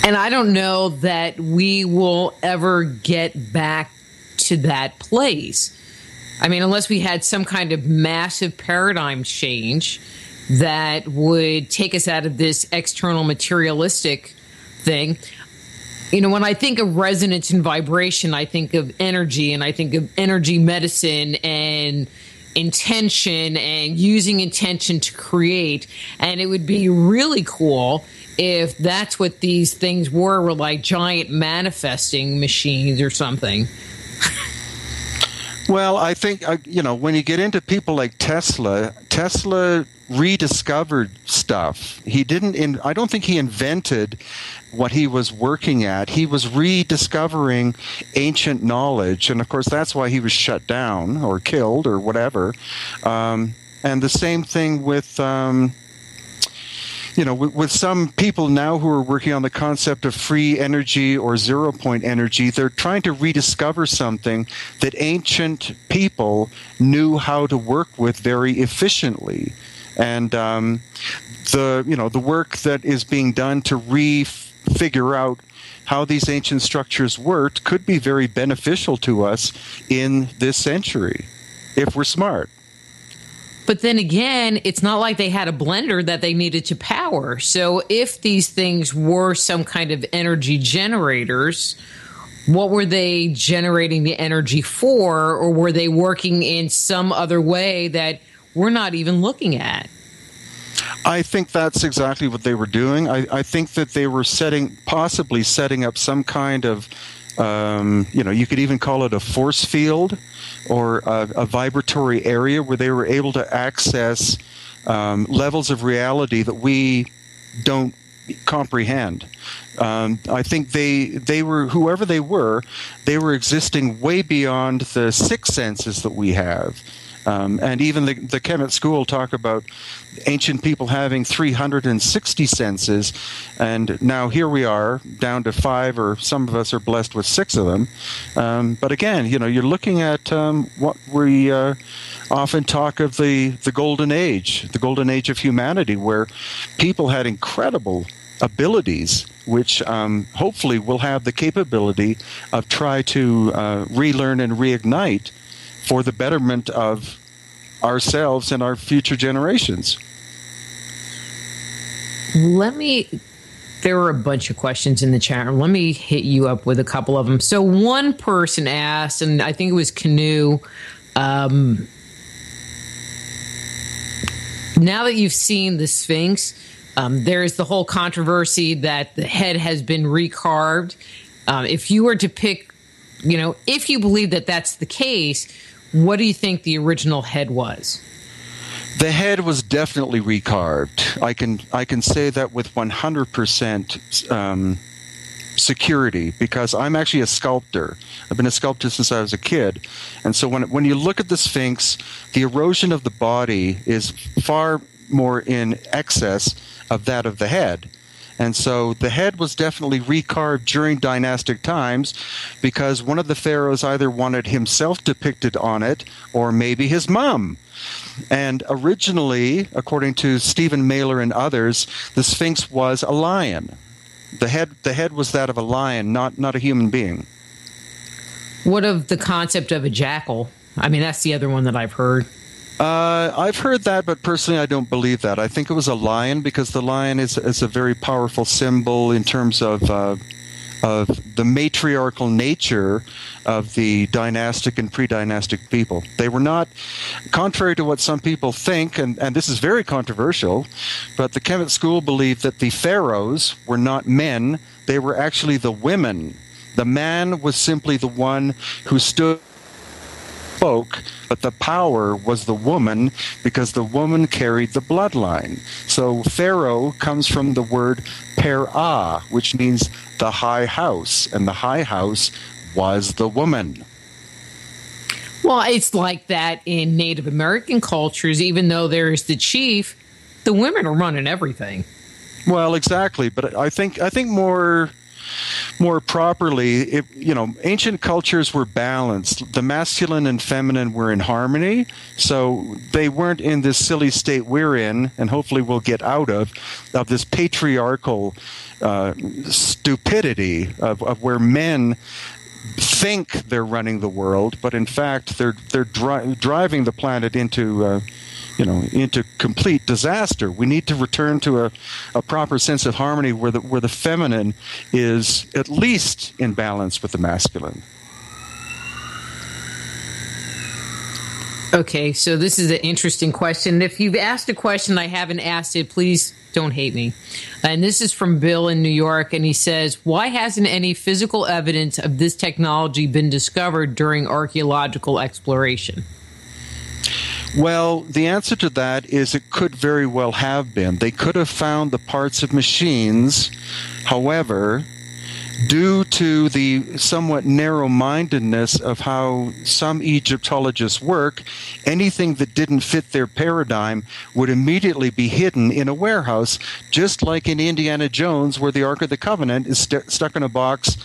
And I don't know that we will ever get back to that place. I mean, unless we had some kind of massive paradigm change that would take us out of this external materialistic thing. When I think of resonance and vibration, I think of energy, and I think of energy medicine and intention and using intention to create. And it would be really cool if that's what these things were like giant manifesting machines or something. Well, I think, when you get into people like Tesla rediscovered stuff. I don't think he invented what he was working at. He was rediscovering ancient knowledge. And of course, that's why he was shut down or killed or whatever. And the same thing with, with some people now who are working on the concept of free energy or zero point energy. They're trying to rediscover something that ancient people knew how to work with very efficiently. And the work that is being done to figure out how these ancient structures worked could be very beneficial to us in this century, if we're smart. But then again, it's not like they had a blender that they needed to power. So if these things were some kind of energy generators, what were they generating the energy for? Or were they working in some other way that we're not even looking at? I think that's exactly what they were doing. I think that they were possibly setting up some kind of, you could even call it a force field or a vibratory area where they were able to access levels of reality that we don't comprehend. I think they were, whoever they were existing way beyond the six senses that we have. And even the Kemet school talk about ancient people having 360 senses, and now here we are down to 5, or some of us are blessed with 6 of them. But again, you're looking at what we often talk of the golden age of humanity, where people had incredible abilities, which hopefully will have the capability of try to relearn and reignite for the betterment of ourselves and our future generations. There were a bunch of questions in the chat room. Let me hit you up with a couple of them. So one person asked, and I think it was Canoe, now that you've seen the Sphinx, there's the whole controversy that the head has been recarved. If you were to pick, if you believe that that's the case, what do you think the original head was? The head was definitely recarved. I can say that with 100% security, because I'm actually a sculptor. I've been a sculptor since I was a kid. And so when you look at the Sphinx, the erosion of the body is far more in excess of that of the head. And so the head was definitely recarved during dynastic times, because one of the pharaohs either wanted himself depicted on it or maybe his mom. And originally, according to Stephen Mailer and others, the Sphinx was a lion. The head was that of a lion, not a human being. What of the concept of a jackal? I mean, that's the other one that I've heard. I've heard that, but personally I don't believe that. I think it was a lion, because the lion is a very powerful symbol in terms of the matriarchal nature of the dynastic and pre-dynastic people. They were not, contrary to what some people think, and this is very controversial, but the Kemet school believed that the pharaohs were not men, they were actually the women. The man was simply the one who spoke, but the power was the woman, because the woman carried the bloodline. So pharaoh comes from the word perah, which means the high house, and the high house was the woman. Well, it's like that in Native American cultures. Even though there's the chief, the women are running everything. Well, exactly, but I think more properly, ancient cultures were balanced. The masculine and feminine were in harmony, so they weren't in this silly state we're in, and hopefully we'll get out of this patriarchal stupidity of where men think they're running the world, but in fact they're driving the planet into complete disaster. We need to return to a proper sense of harmony where the feminine is at least in balance with the masculine. Okay, so this is an interesting question. If you've asked a question I haven't asked it, please don't hate me. And this is from Bill in New York, and he says, why hasn't any physical evidence of this technology been discovered during archaeological exploration? Well, the answer to that is it could very well have been. They could have found the parts of machines. However, due to the somewhat narrow-mindedness of how some Egyptologists work, anything that didn't fit their paradigm would immediately be hidden in a warehouse, just like in Indiana Jones, where the Ark of the Covenant is stuck in a box,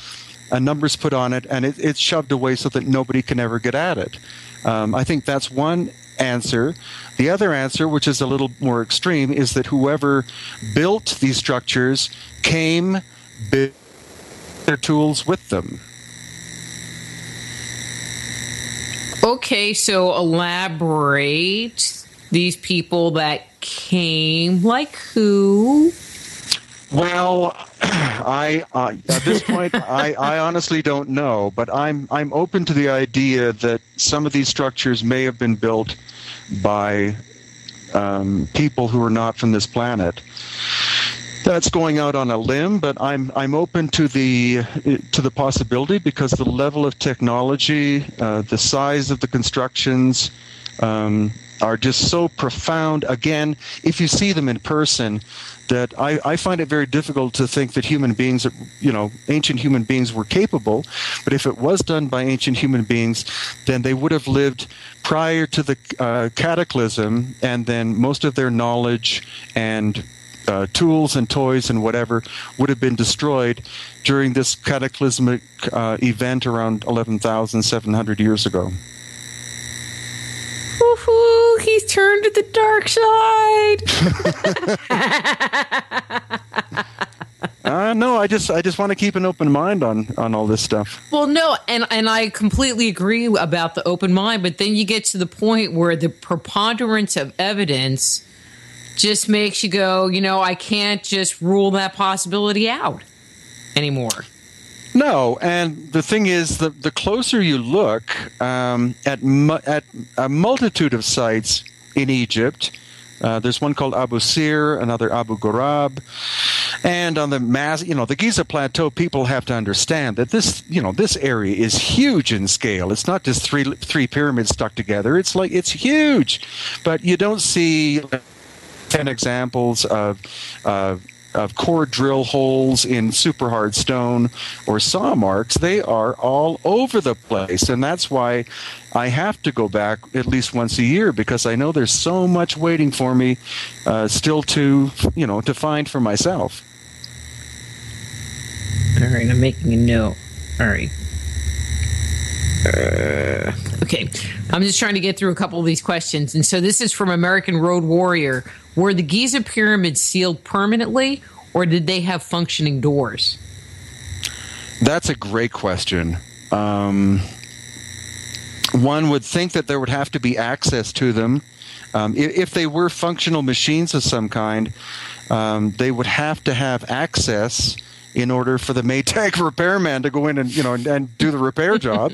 a number's put on it, and it's shoved away so that nobody can ever get at it. I think that's one answer. The other answer, which is a little more extreme, is that whoever built these structures came their tools with them. Okay, so elaborate. These people that came, like who? Well, I at this point, I honestly don't know, but I'm open to the idea that some of these structures may have been built by people who are not from this planet. That's going out on a limb, but I'm open to the possibility because the level of technology, the size of the constructions, are just so profound. Again, if you see them in person, that I find it very difficult to think that human beings, ancient human beings were capable. But if it was done by ancient human beings, then they would have lived prior to the cataclysm, and then most of their knowledge and tools and toys and whatever would have been destroyed during this cataclysmic event around 11,700 years ago. Woohoo! He's turned to the dark side. No, I just want to keep an open mind on all this stuff. Well, no, and I completely agree about the open mind, but then you get to the point where the preponderance of evidence just makes you go, I can't just rule that possibility out anymore. No, and the thing is, the closer you look at a multitude of sites in Egypt, there's one called Abu Sir, another Abu Ghurab, and on the Giza Plateau, people have to understand that this area is huge in scale. It's not just three pyramids stuck together. It's huge, but you don't see 10 examples of core drill holes in super hard stone or saw marks. They are all over the place, and that's why I have to go back at least once a year, because I know there's so much waiting for me still to find for myself. All right, I'm making a note. All right. Okay, I'm just trying to get through a couple of these questions. And so this is from American Road Warrior. Were the Giza pyramids sealed permanently, or did they have functioning doors? That's a great question. One would think that there would have to be access to them. If they were functional machines of some kind, they would have to have access in order for the Maytag repairman to go in and do the repair job.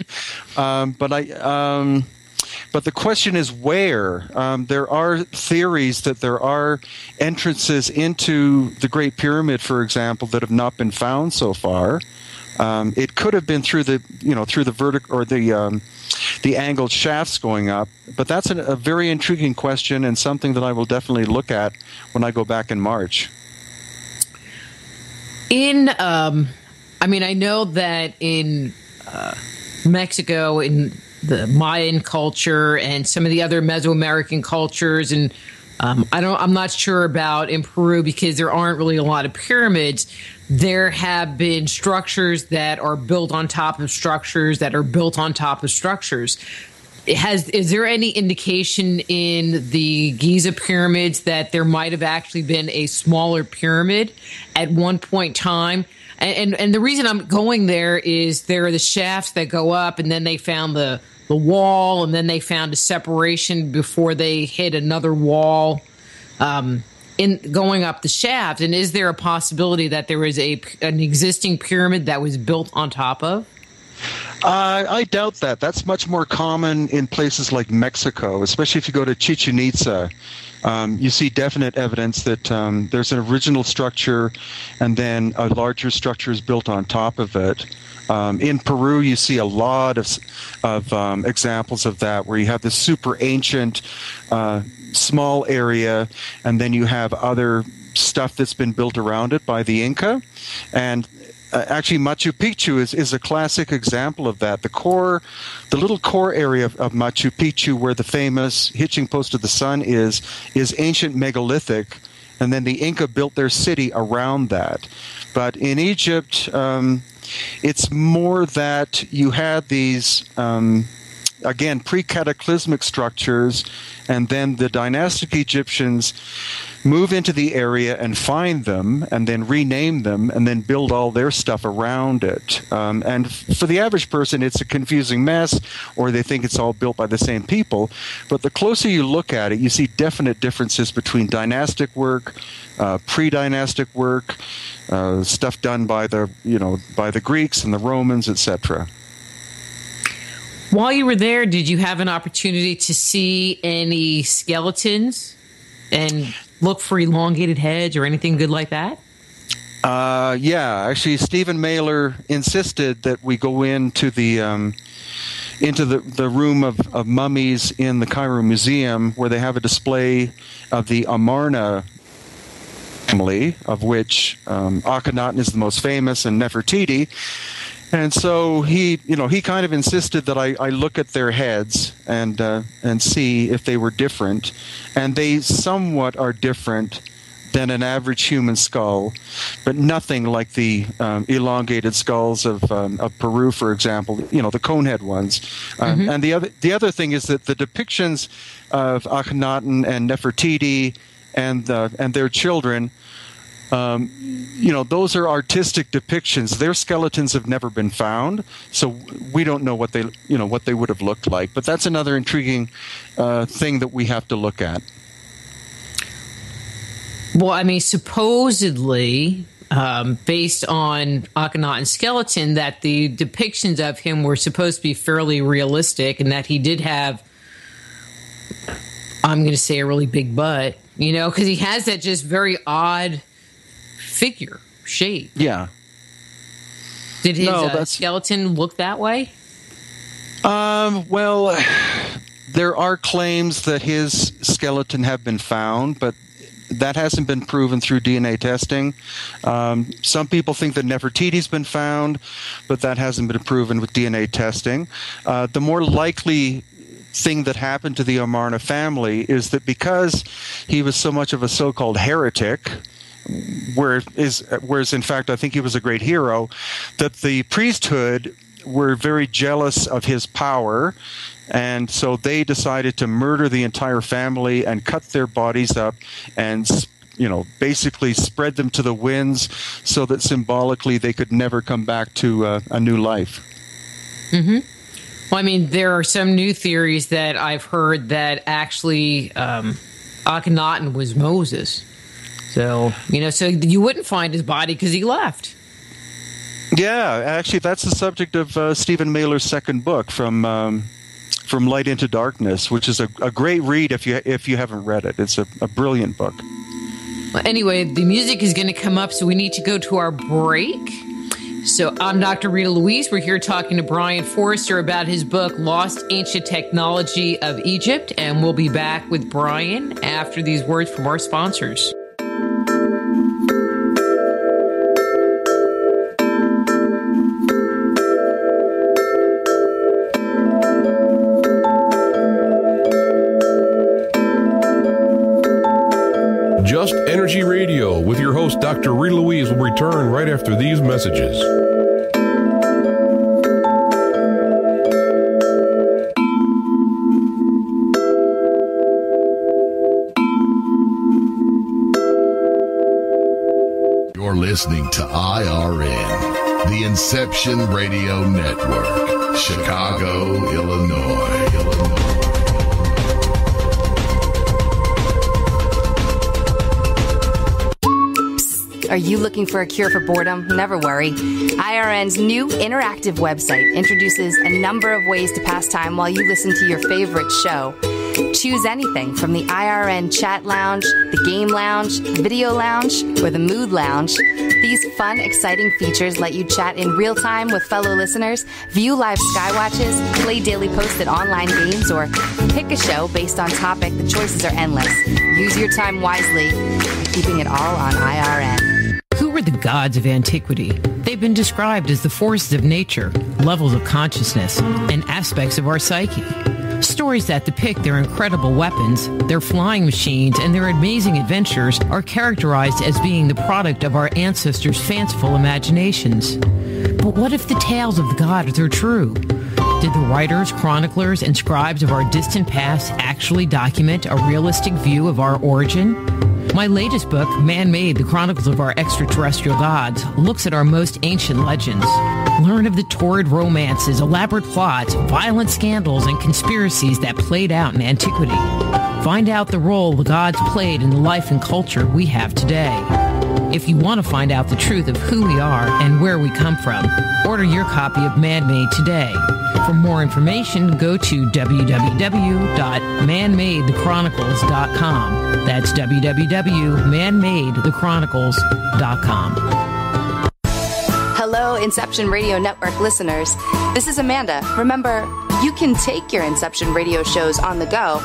But the question is where. There are theories that there are entrances into the Great Pyramid, for example, that have not been found so far. It could have been through the vertical or the angled shafts going up. But that's a very intriguing question and something that I will definitely look at when I go back in March. I know that in Mexico, in the Mayan culture and some of the other Mesoamerican cultures, and I'm not sure about in Peru because there aren't really a lot of pyramids. There have been structures that are built on top of structures that are built on top of structures. Is there any indication in the Giza pyramids that there might have actually been a smaller pyramid at one point in time? And the reason I'm going there is there are the shafts that go up, and then they found the wall, and then they found a separation before they hit another wall in going up the shaft. And is there a possibility that there was an existing pyramid that was built on top of? I doubt that. That's much more common in places like Mexico, especially if you go to Chichen Itza. You see definite evidence that there's an original structure and then a larger structure is built on top of it. In Peru, you see a lot of examples of that, where you have this super ancient small area, and then you have other stuff that's been built around it by the Inca. And actually, Machu Picchu is a classic example of that. The little core area of Machu Picchu, where the famous hitching post of the sun is ancient megalithic, and then the Inca built their city around that. But in Egypt, it's more that you had these, again, pre-cataclysmic structures, and then the dynastic Egyptians move into the area and find them, and then rename them, and then build all their stuff around it. And for the average person, it's a confusing mess, or they think it's all built by the same people. But the closer you look at it, you see definite differences between dynastic work, pre-dynastic work, stuff done by the Greeks and the Romans, etc. While you were there, did you have an opportunity to see any skeletons and look for elongated heads or anything good like that? Yeah, actually, Stephen Mailer insisted that we go into the room of mummies in the Cairo Museum, where they have a display of the Amarna family, of which Akhenaten is the most famous, and Nefertiti. And so he kind of insisted that I look at their heads and see if they were different, and they somewhat are different than an average human skull, but nothing like the elongated skulls of Peru, for example. The conehead ones. And the other thing is that the depictions of Akhenaten and Nefertiti and their children. Those are artistic depictions. Their skeletons have never been found, so we don't know what they would have looked like. But that's another intriguing thing that we have to look at. Well, I mean, supposedly, based on Akhenaten's skeleton, that the depictions of him were supposed to be fairly realistic, and that he did have, I'm going to say, a really big butt. Because he has that just very odd figure shape. Yeah. Did his skeleton look that way? Well, there are claims that his skeleton have been found, but that hasn't been proven through DNA testing. Some people think that Nefertiti's been found, but that hasn't been proven with DNA testing. The more likely thing that happened to the Amarna family is that because he was so much of a so-called heretic, whereas in fact I think he was a great hero, that the priesthood were very jealous of his power, and so they decided to murder the entire family and cut their bodies up and basically spread them to the winds so that symbolically they could never come back to a new life. Mm-hmm. Well, I mean, there are some new theories that I've heard that actually Akhenaten was Moses. So, so you wouldn't find his body because he left. Yeah, actually, that's the subject of Stephen Mailer's second book, From Light into Darkness, which is a great read if you haven't read it. It's a brilliant book. Well, anyway, the music is going to come up, so we need to go to our break. So I'm Dr. Rita Louise. We're here talking to Brien Foerster about his book, Lost Ancient Technology of Egypt, and we'll be back with Brien after these words from our sponsors. Just Energy Radio with your host, Dr. Rita Louise, will return right after these messages. You're listening to IRN, the Inception Radio Network, Chicago, Illinois. Are you looking for a cure for boredom? Never worry. IRN's new interactive website introduces a number of ways to pass time while you listen to your favorite show. Choose anything from the IRN Chat Lounge, the Game Lounge, Video Lounge, or the Mood Lounge. These fun, exciting features let you chat in real time with fellow listeners, view live skywatches, play daily posted online games, or pick a show based on topic. The choices are endless. Use your time wisely, keeping it all on IRN. Who were the gods of antiquity? They've been described as the forces of nature, levels of consciousness, and aspects of our psyche. Stories that depict their incredible weapons, their flying machines, and their amazing adventures are characterized as being the product of our ancestors' fanciful imaginations. But what if the tales of the gods are true? Did the writers, chroniclers, and scribes of our distant past actually document a realistic view of our origin? My latest book, Man-Made, The Chronicles of Our Extraterrestrial Gods, looks at our most ancient legends. Learn of the torrid romances, elaborate plots, violent scandals, and conspiracies that played out in antiquity. Find out the role the gods played in the life and culture we have today. If you want to find out the truth of who we are and where we come from, order your copy of Man-Made today. For more information, go to www.manmadethechronicles.com. That's www.manmadethechronicles.com. Hello, Inception Radio Network listeners. This is Amanda. Remember, you can take your Inception Radio shows on the go.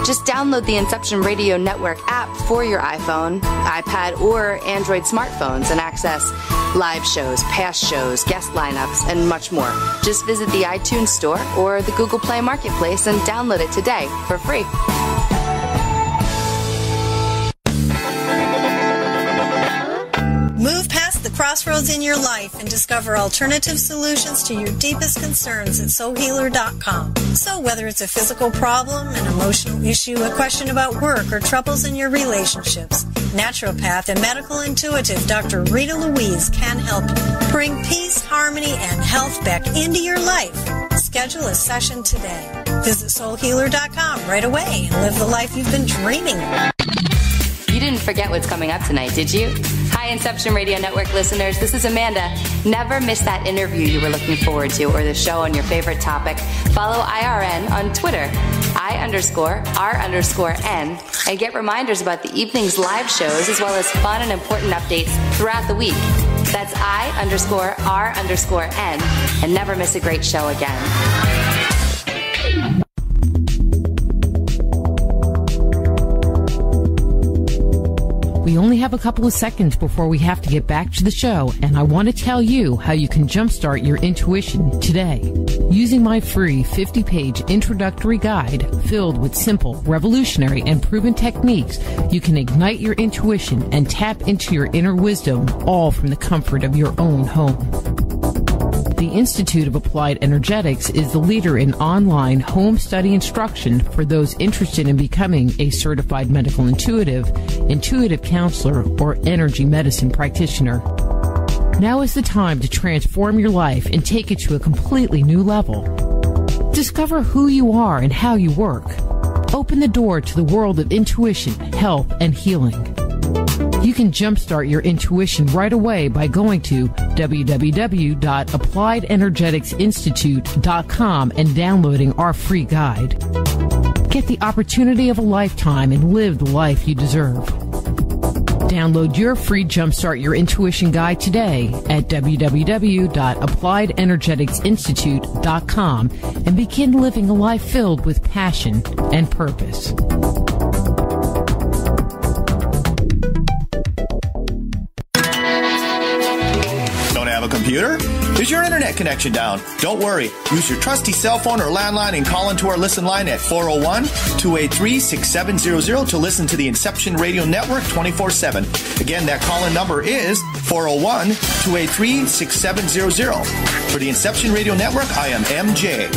Just download the Inception Radio Network app for your iPhone, iPad, or Android smartphones and access live shows, past shows, guest lineups, and much more. Just visit the iTunes Store or the Google Play Marketplace and download it today for free. Move past the crossroads in your life and discover alternative solutions to your deepest concerns at soulhealer.com. So whether it's a physical problem, an emotional issue, a question about work, or troubles in your relationships, naturopath and medical intuitive Dr. Rita Louise can help you. Bring peace, harmony, and health back into your life. Schedule a session today. Visit soulhealer.com right away and live the life you've been dreaming of. You didn't forget what's coming up tonight, did you? Hi, Inception Radio Network listeners. This is Amanda. Never miss that interview you were looking forward to or the show on your favorite topic. Follow IRN on Twitter, I_R_N, and get reminders about the evening's live shows as well as fun and important updates throughout the week. That's I_R_N, and never miss a great show again. We only have a couple of seconds before we have to get back to the show, and I want to tell you how you can jumpstart your intuition today. Using my free 50-page introductory guide filled with simple, revolutionary, and proven techniques, you can ignite your intuition and tap into your inner wisdom, all from the comfort of your own home. The Institute of Applied Energetics is the leader in online home study instruction for those interested in becoming a certified medical intuitive, intuitive counselor, or energy medicine practitioner. Now is the time to transform your life and take it to a completely new level. Discover who you are and how you work. Open the door to the world of intuition, health, and healing. You can jumpstart your intuition right away by going to www.appliedenergeticsinstitute.com and downloading our free guide. Get the opportunity of a lifetime and live the life you deserve. Download your free Jumpstart Your Intuition guide today at www.appliedenergeticsinstitute.com and begin living a life filled with passion and purpose. Computer? Is your internet connection down? Don't worry. Use your trusty cell phone or landline and call into our listen line at 401-283-6700 to listen to the Inception Radio Network 24/7. Again, that call-in number is 401-283-6700. For the Inception Radio Network, I am MJ.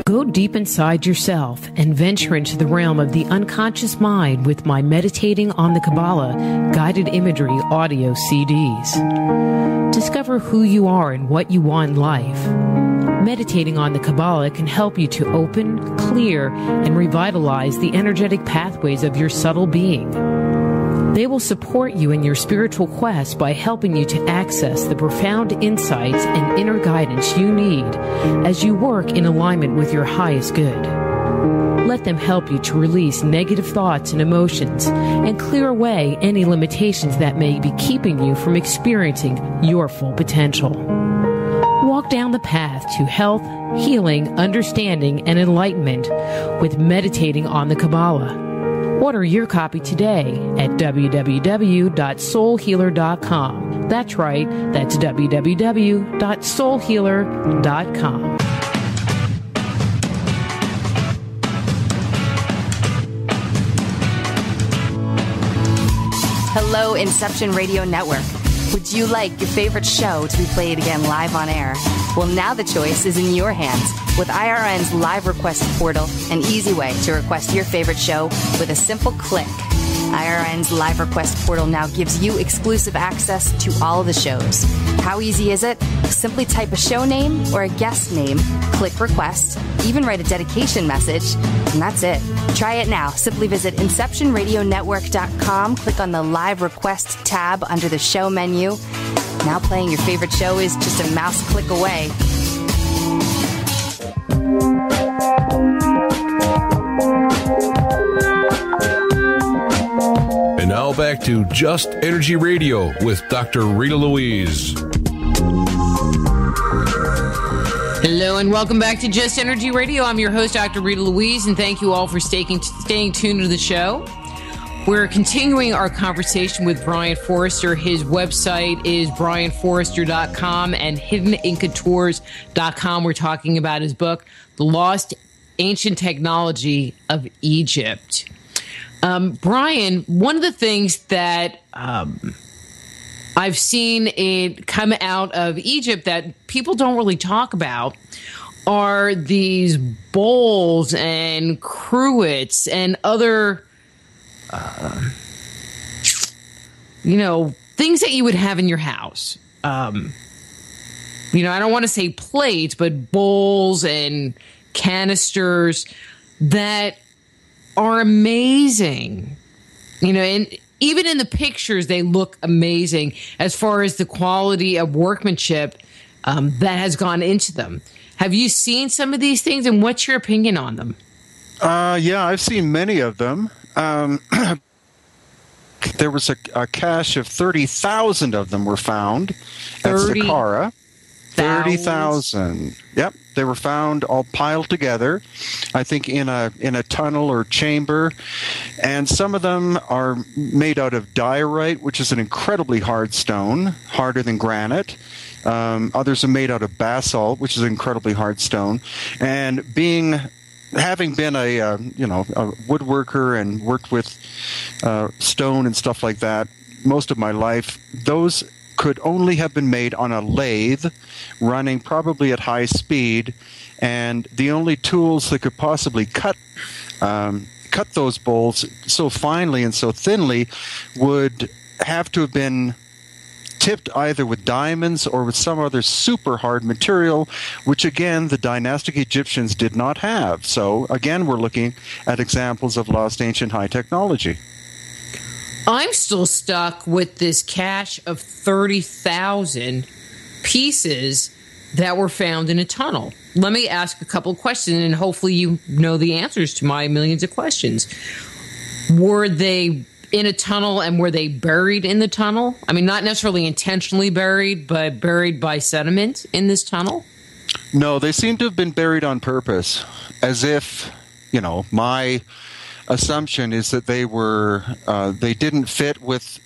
Go deep inside yourself and venture into the realm of the unconscious mind with my Meditating on the Kabbalah guided imagery audio CDs. Discover who you are and what you want in life. Meditating on the Kabbalah can help you to open, clear, and revitalize the energetic pathways of your subtle being. They will support you in your spiritual quest by helping you to access the profound insights and inner guidance you need as you work in alignment with your highest good. Let them help you to release negative thoughts and emotions and clear away any limitations that may be keeping you from experiencing your full potential. Walk down the path to health, healing, understanding, and enlightenment with meditating on the Kabbalah. Order your copy today at www.soulhealer.com. That's right, that's www.soulhealer.com. Hello, Inception Radio Network. Would you like your favorite show to be played again live on air? Well, now the choice is in your hands with IRN's live request portal, an easy way to request your favorite show with a simple click. IRN's live request portal now gives you exclusive access to all of the shows. How easy is it? Simply type a show name or a guest name, click request, even write a dedication message, and that's it. Try it now. Simply visit InceptionRadioNetwork.com, click on the live request tab under the show menu. Now playing your favorite show is just a mouse click away. And now back to Just Energy Radio with Dr. Rita Louise. Hello and welcome back to Just Energy Radio. I'm your host, Dr. Rita Louise, and thank you all for staying tuned to the show. We're continuing our conversation with Brien Foerster. His website is brianfoerster.com and hiddenincatours.com. We're talking about his book, The Lost Ancient Technology of Egypt. Brien, one of the things that I've seen it come out of Egypt that people don't really talk about are these bowls and cruets and other things that you would have in your house. I don't want to say plates, but bowls and canisters that are amazing. And even in the pictures, they look amazing as far as the quality of workmanship that has gone into them. Have you seen some of these things, and what's your opinion on them? Yeah, I've seen many of them. There was a cache of 30,000 of them were found at Saqqara. 30,000. Yep, they were found all piled together, I think in a tunnel or chamber, and some of them are made out of diorite, which is an incredibly hard stone, harder than granite. Others are made out of basalt, which is an incredibly hard stone, and having been a woodworker and worked with stone and stuff like that most of my life, those could only have been made on a lathe running probably at high speed, and the only tools that could possibly cut those bowls so finely and so thinly would have to have been tipped either with diamonds or with some other super hard material, which again the dynastic Egyptians did not have. So again, we're looking at examples of lost ancient high technology. I'm still stuck with this cache of 30,000 pieces that were found in a tunnel. Let me ask a couple of questions, and hopefully you know the answers to my millions of questions. Were they in a tunnel, and were they buried in the tunnel? I mean, not necessarily intentionally buried, but buried by sediment in this tunnel? No, they seem to have been buried on purpose, as if, my assumption is that they didn't fit with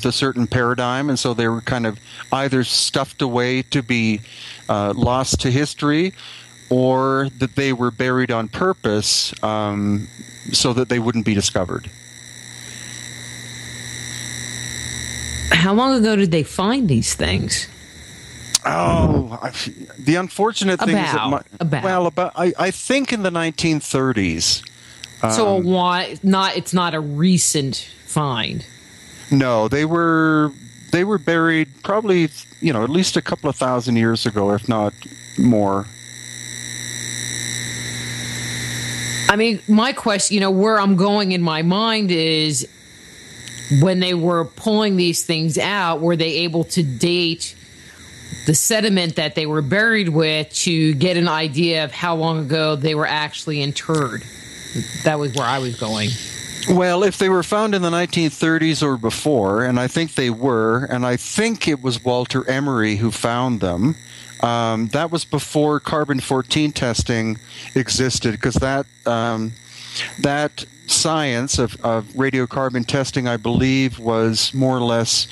a certain paradigm, and so they were kind of either stuffed away to be lost to history, or that they were buried on purpose so that they wouldn't be discovered. How long ago did they find these things? Oh, the unfortunate thing is that I think in the 1930s. So it's not a recent find. No, they were buried probably at least a couple of thousand years ago, if not more. I mean, my question, where I'm going in my mind is when they were pulling these things out, were they able to date the sediment that they were buried with to get an idea of how long ago they were actually interred? That was where I was going. Well, if they were found in the 1930s or before, and I think they were, and I think it was Walter Emery who found them, that was before carbon-14 testing existed, because that science of radiocarbon testing, I believe, was more or less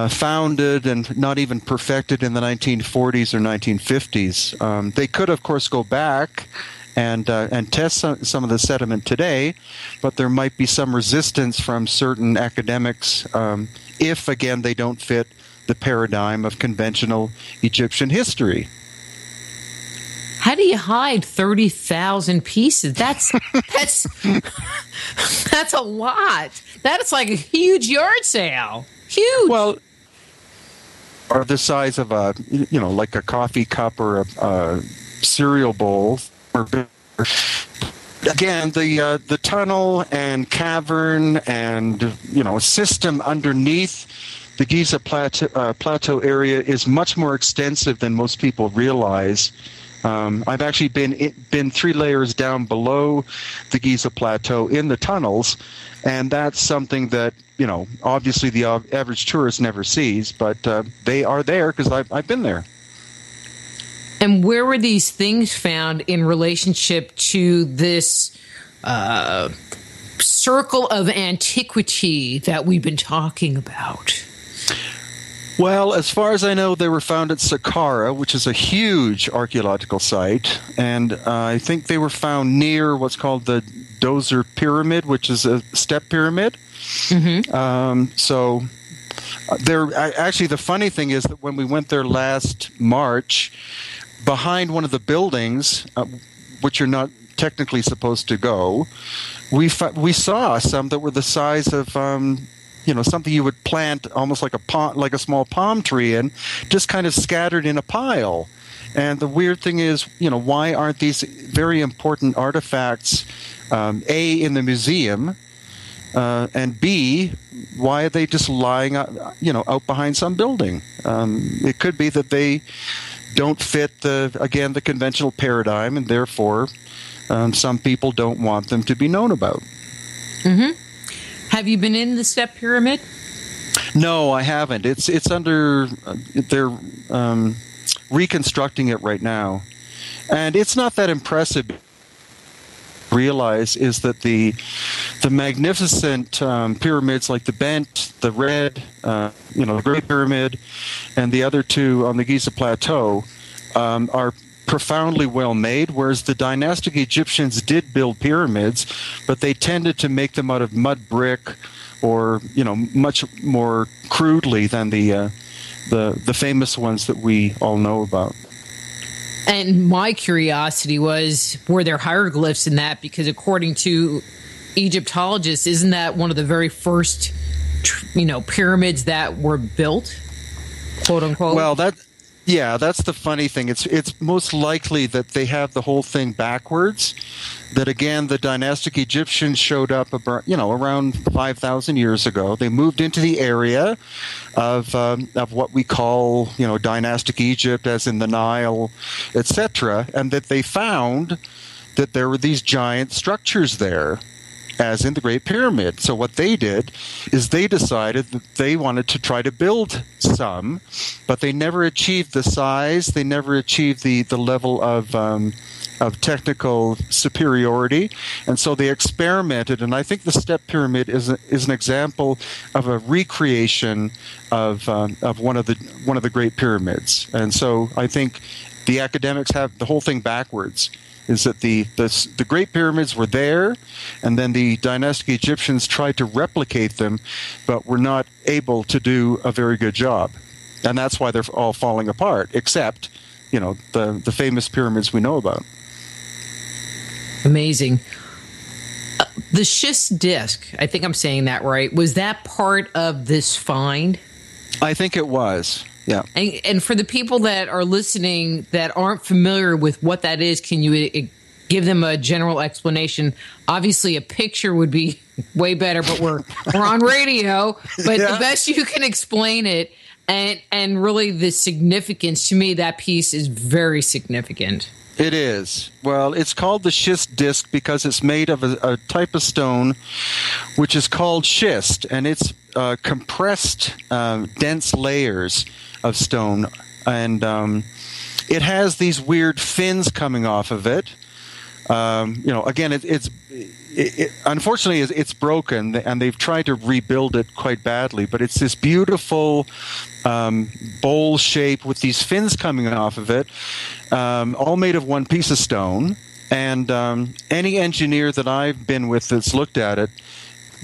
founded and not even perfected in the 1940s or 1950s. They could, of course, go back and test some of the sediment today, but there might be some resistance from certain academics if, again, they don't fit the paradigm of conventional Egyptian history. How do you hide 30,000 pieces? That's that's a lot. That's like a huge yard sale. Huge. Well, or the size of a, like a coffee cup or a cereal bowl. Again, the tunnel and cavern and system underneath the Giza Plateau area is much more extensive than most people realize. I've actually been 3 layers down below the Giza Plateau in the tunnels, and that's something that obviously the average tourist never sees, but they are there because I've been there. And where were these things found in relationship to this circle of antiquity that we've been talking about? Well, as far as I know, they were found at Saqqara, which is a huge archaeological site, and I think they were found near what's called the Dozer Pyramid, which is a step pyramid. Mm-hmm. So actually, the funny thing is that when we went there last March, behind one of the buildings, which you're not technically supposed to go, we saw some that were the size of something you would plant almost like a small palm tree, and just kind of scattered in a pile. And the weird thing is, why aren't these very important artifacts A, in the museum, and B, why are they just lying out behind some building? It could be that they don't fit the conventional paradigm, and therefore some people don't want them to be known about. Mm-hmm. Have you been in the step pyramid? No, I haven't. It's under they're reconstructing it right now, and it's not that impressive. Realize is that the magnificent pyramids like the Bent, the Red, the Great Pyramid, and the other two on the Giza Plateau are profoundly well made, whereas the dynastic Egyptians did build pyramids, but they tended to make them out of mud brick or much more crudely than the famous ones that we all know about. And my curiosity was, were there hieroglyphs in that? Because according to Egyptologists, isn't that one of the very first pyramids that were built, quote unquote? Well, that's the funny thing. It's most likely that they have the whole thing backwards. That again, the dynastic Egyptians showed up around 5,000 years ago. They moved into the area of what we call dynastic Egypt, as in the Nile, etc., and that they found that there were these giant structures there, as in the Great Pyramid. So what they did is they decided that they wanted to try to build some, but they never achieved the size. They never achieved the level of technical superiority, and so they experimented. And I think the Step Pyramid is an example of a recreation of one of the Great Pyramids. And so I think the academics have the whole thing backwards. Is that the Great Pyramids were there, and then the dynastic Egyptians tried to replicate them, but were not able to do a very good job. And that's why they're all falling apart, except, the famous pyramids we know about. Amazing. The schist disc, I think I'm saying that right, was that part of this find? I think it was. Yeah. And for the people that are listening that aren't familiar with what that is, can you give them a general explanation. Obviously, a picture would be way better, but we're on radio. But the best you can explain it, and really the significance, to me, that piece is very significant. It is. Well, it's called the schist disc because it's made of a type of stone which is called schist, and it's compressed, dense layers of stone, and it has these weird fins coming off of it. Again, unfortunately, it's broken, and they've tried to rebuild it quite badly. But it's this beautiful bowl shape with these fins coming off of it, all made of one piece of stone. And any engineer that I've been with that's looked at it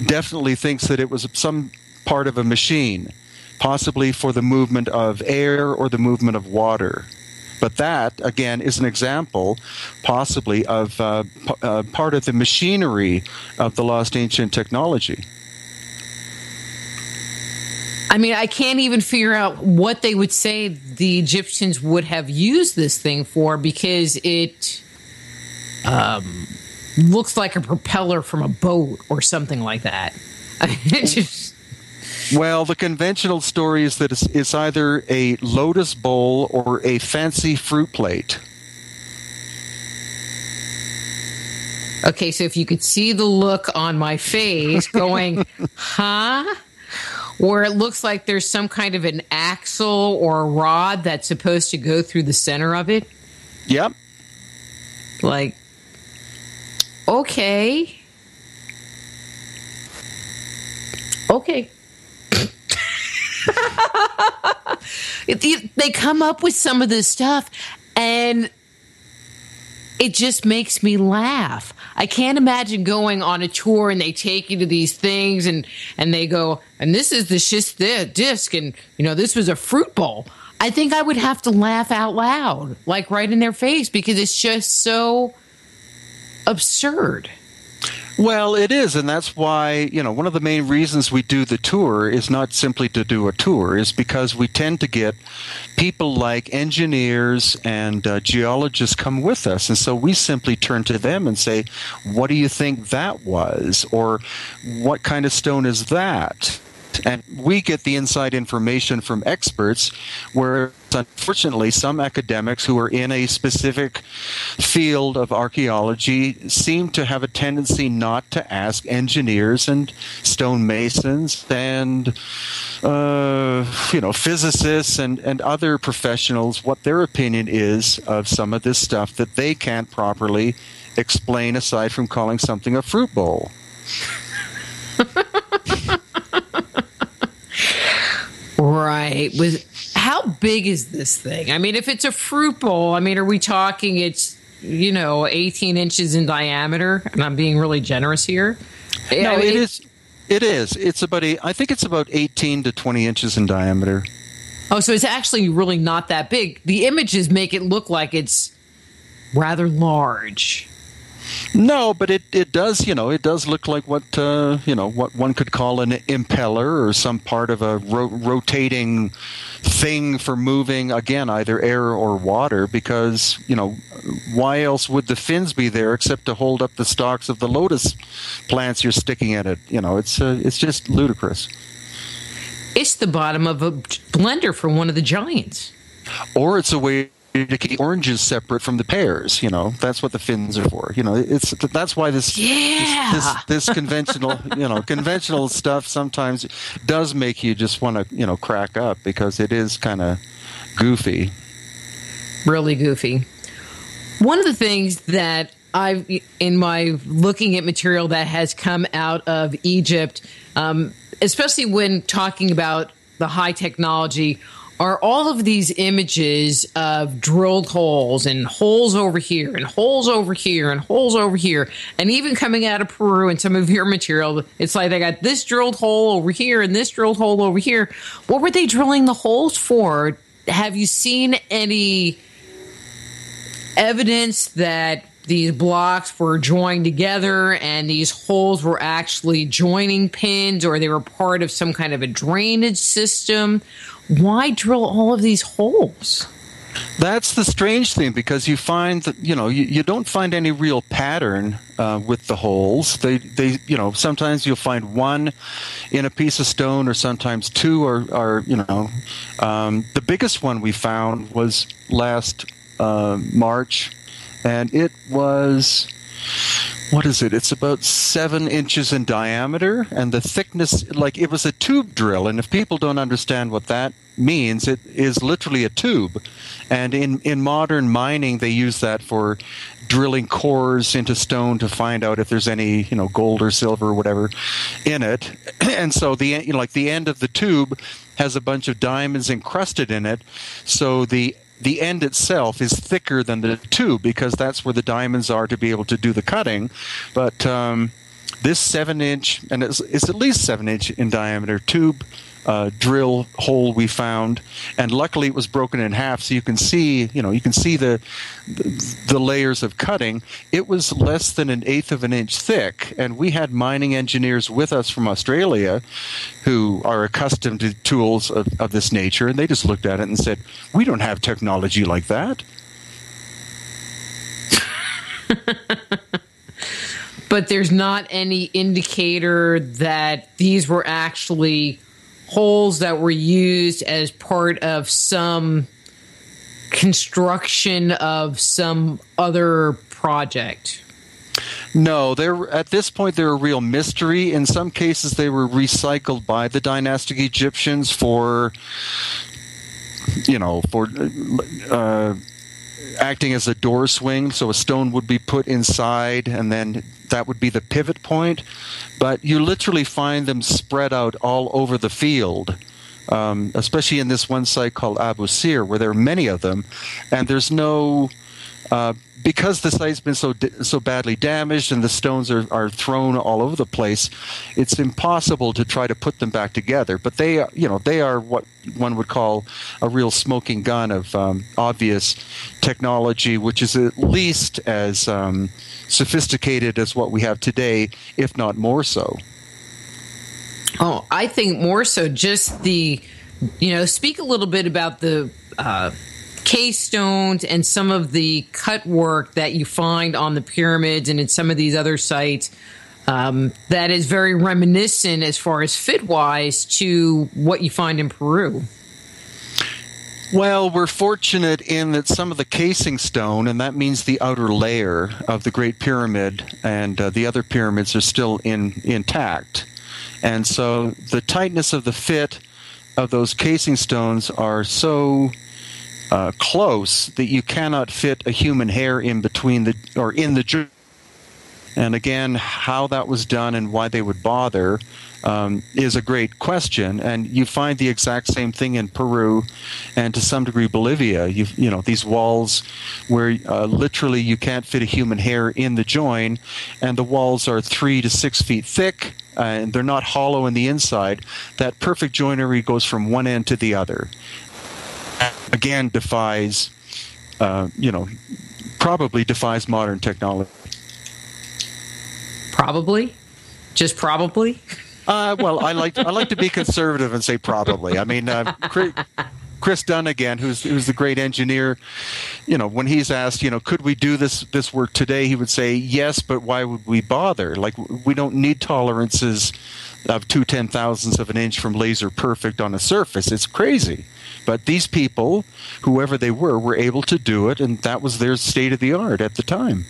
definitely thinks that it was some part of a machine, possibly for the movement of air or the movement of water. But that, again, is an example, possibly, of part of the machinery of the lost ancient technology. I mean, I can't even figure out what they would say the Egyptians would have used this thing for, because it looks like a propeller from a boat or something like that. Well, the conventional story is that it's either a lotus bowl or a fancy fruit plate. Okay, so if you could see the look on my face going, huh? Or it looks like there's some kind of an axle or a rod that's supposed to go through the center of it. Yep. Like, okay. Okay. They come up with some of this stuff, and it just makes me laugh. I can't imagine going on a tour and they take you to these things and they go, and this is the schist disc, and this was a fruit bowl. I think I would have to laugh out loud, like right in their face, because it's just so absurd. Well, it is, and that's why, one of the main reasons we do the tour is not simply to do a tour, is because we tend to get people like engineers and geologists come with us, and so we simply turn to them and say, what do you think that was? Or what kind of stone is that? And we get the inside information from experts, where unfortunately some academics who are in a specific field of archaeology seem to have a tendency not to ask engineers and stonemasons and physicists and other professionals what their opinion is of some of this stuff that they can't properly explain, aside from calling something a fruit bowl. Right. How big is this thing? I mean, if it's a fruit bowl, are we talking it's, 18 inches in diameter? And I'm being really generous here. No, it is. It is. I think it's about 18 to 20 inches in diameter. Oh, so it's actually really not that big. The images make it look like it's rather large. No, but it does, it does look like what one could call an impeller, or some part of a rotating thing for moving, again, either air or water, because, why else would the fins be there except to hold up the stalks of the lotus plants you're sticking at it? It's just ludicrous. It's the bottom of a blender for one of the giants. Or it's a way to keep oranges separate from the pears. That's what the fins are for. That's why this conventional conventional stuff sometimes does make you just want to crack up, because it is kind of goofy, really goofy. One of the things that I've, in my looking at material that has come out of Egypt, especially when talking about the high technology, are all of these images of drilled holes and holes over here and holes over here and holes over here. And even coming out of Peru and some of your material, it's like they got this drilled hole over here and this drilled hole over here. What were they drilling the holes for? Have you seen any evidence that these blocks were joined together and these holes were actually joining pins, or they were part of some kind of a drainage system? Why drill all of these holes? That's the strange thing, because you find that, you don't find any real pattern with the holes. They sometimes you'll find one in a piece of stone, or sometimes two are the biggest one we found was last March, and it was, what is it? It's about 7 inches in diameter, and the thickness, like it was a tube drill. And if people don't understand what that means, it is literally a tube. And in modern mining, they use that for drilling cores into stone to find out if there's any, gold or silver or whatever in it. And so the end of the tube has a bunch of diamonds encrusted in it. So the end itself is thicker than the tube, because that's where the diamonds are to be able to do the cutting. But this 7-inch, and it's at least 7-inch in diameter tube drill hole we found, and luckily it was broken in half, so you can see the layers of cutting. It was less than 1/8 of an inch thick, and we had mining engineers with us from Australia who are accustomed to tools of this nature, and they just looked at it and said, "We don't have technology like that." But there's not any indicator that these were actually holes that were used as part of some construction of some other project. No, at this point they're a real mystery. In some cases, they were recycled by the dynastic Egyptians for acting as a door swing. So a stone would be put inside, and then that would be the pivot point. But you literally find them spread out all over the field, especially in this one site called Abu Sir, where there are many of them, and there's no... because the site's been so badly damaged and the stones are thrown all over the place, it's impossible to try to put them back together. But they are what one would call a real smoking gun of obvious technology, which is at least as sophisticated as what we have today, if not more so. Oh, I think more so. Just speak a little bit about the K-stones and some of the cut work that you find on the pyramids and in some of these other sites that is very reminiscent as far as fit-wise to what you find in Peru. Well, we're fortunate in that some of the casing stone, and that means the outer layer of the Great Pyramid and the other pyramids, are still intact. And so the tightness of the fit of those casing stones are so close that you cannot fit a human hair in between in the joint. And again, how that was done and why they would bother is a great question. And you find the exact same thing in Peru and to some degree Bolivia. These walls where literally you can't fit a human hair in the join, and the walls are 3 to 6 feet thick, and they're not hollow in the inside. That perfect joinery goes from one end to the other. Again, probably defies modern technology. Probably? Just probably? Well, I like to be conservative and say probably. I mean, Chris Dunn again, who's the great engineer. When he's asked, could we do this work today, he would say yes, but why would we bother? Like, we don't need tolerances of 2/10,000ths of an inch from laser perfect on a surface. It's crazy. But these people, whoever they were able to do it, and that was their state of the art at the time.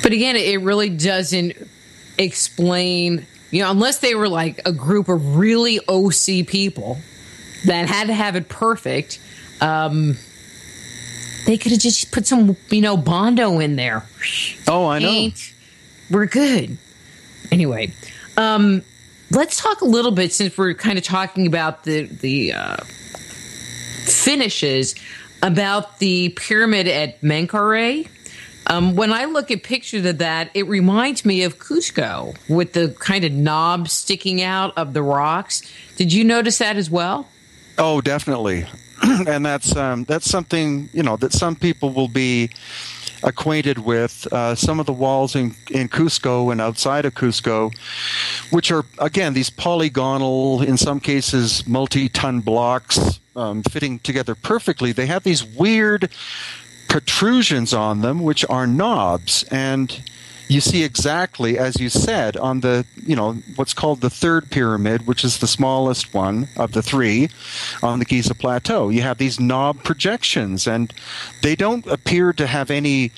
But again, it really doesn't explain, unless they were like a group of really OC people that had to have it perfect, they could have just put some, Bondo in there. Oh, I know. We're good. Anyway, let's talk a little bit, since we're kind of talking about the finishes, about the pyramid at Menkaure. When I look at pictures of that, it reminds me of Cusco with the kind of knobs sticking out of the rocks. Did you notice that as well? Oh, definitely. And that's something, that some people will be acquainted with. Some of the walls in Cusco and outside of Cusco, which are, again, these polygonal, in some cases, multi-ton blocks, fitting together perfectly, they have these weird protrusions on them, which are knobs. And you see exactly, as you said, on the, what's called the third pyramid, which is the smallest one of the three on the Giza Plateau. You have these knob projections, and they don't appear to have any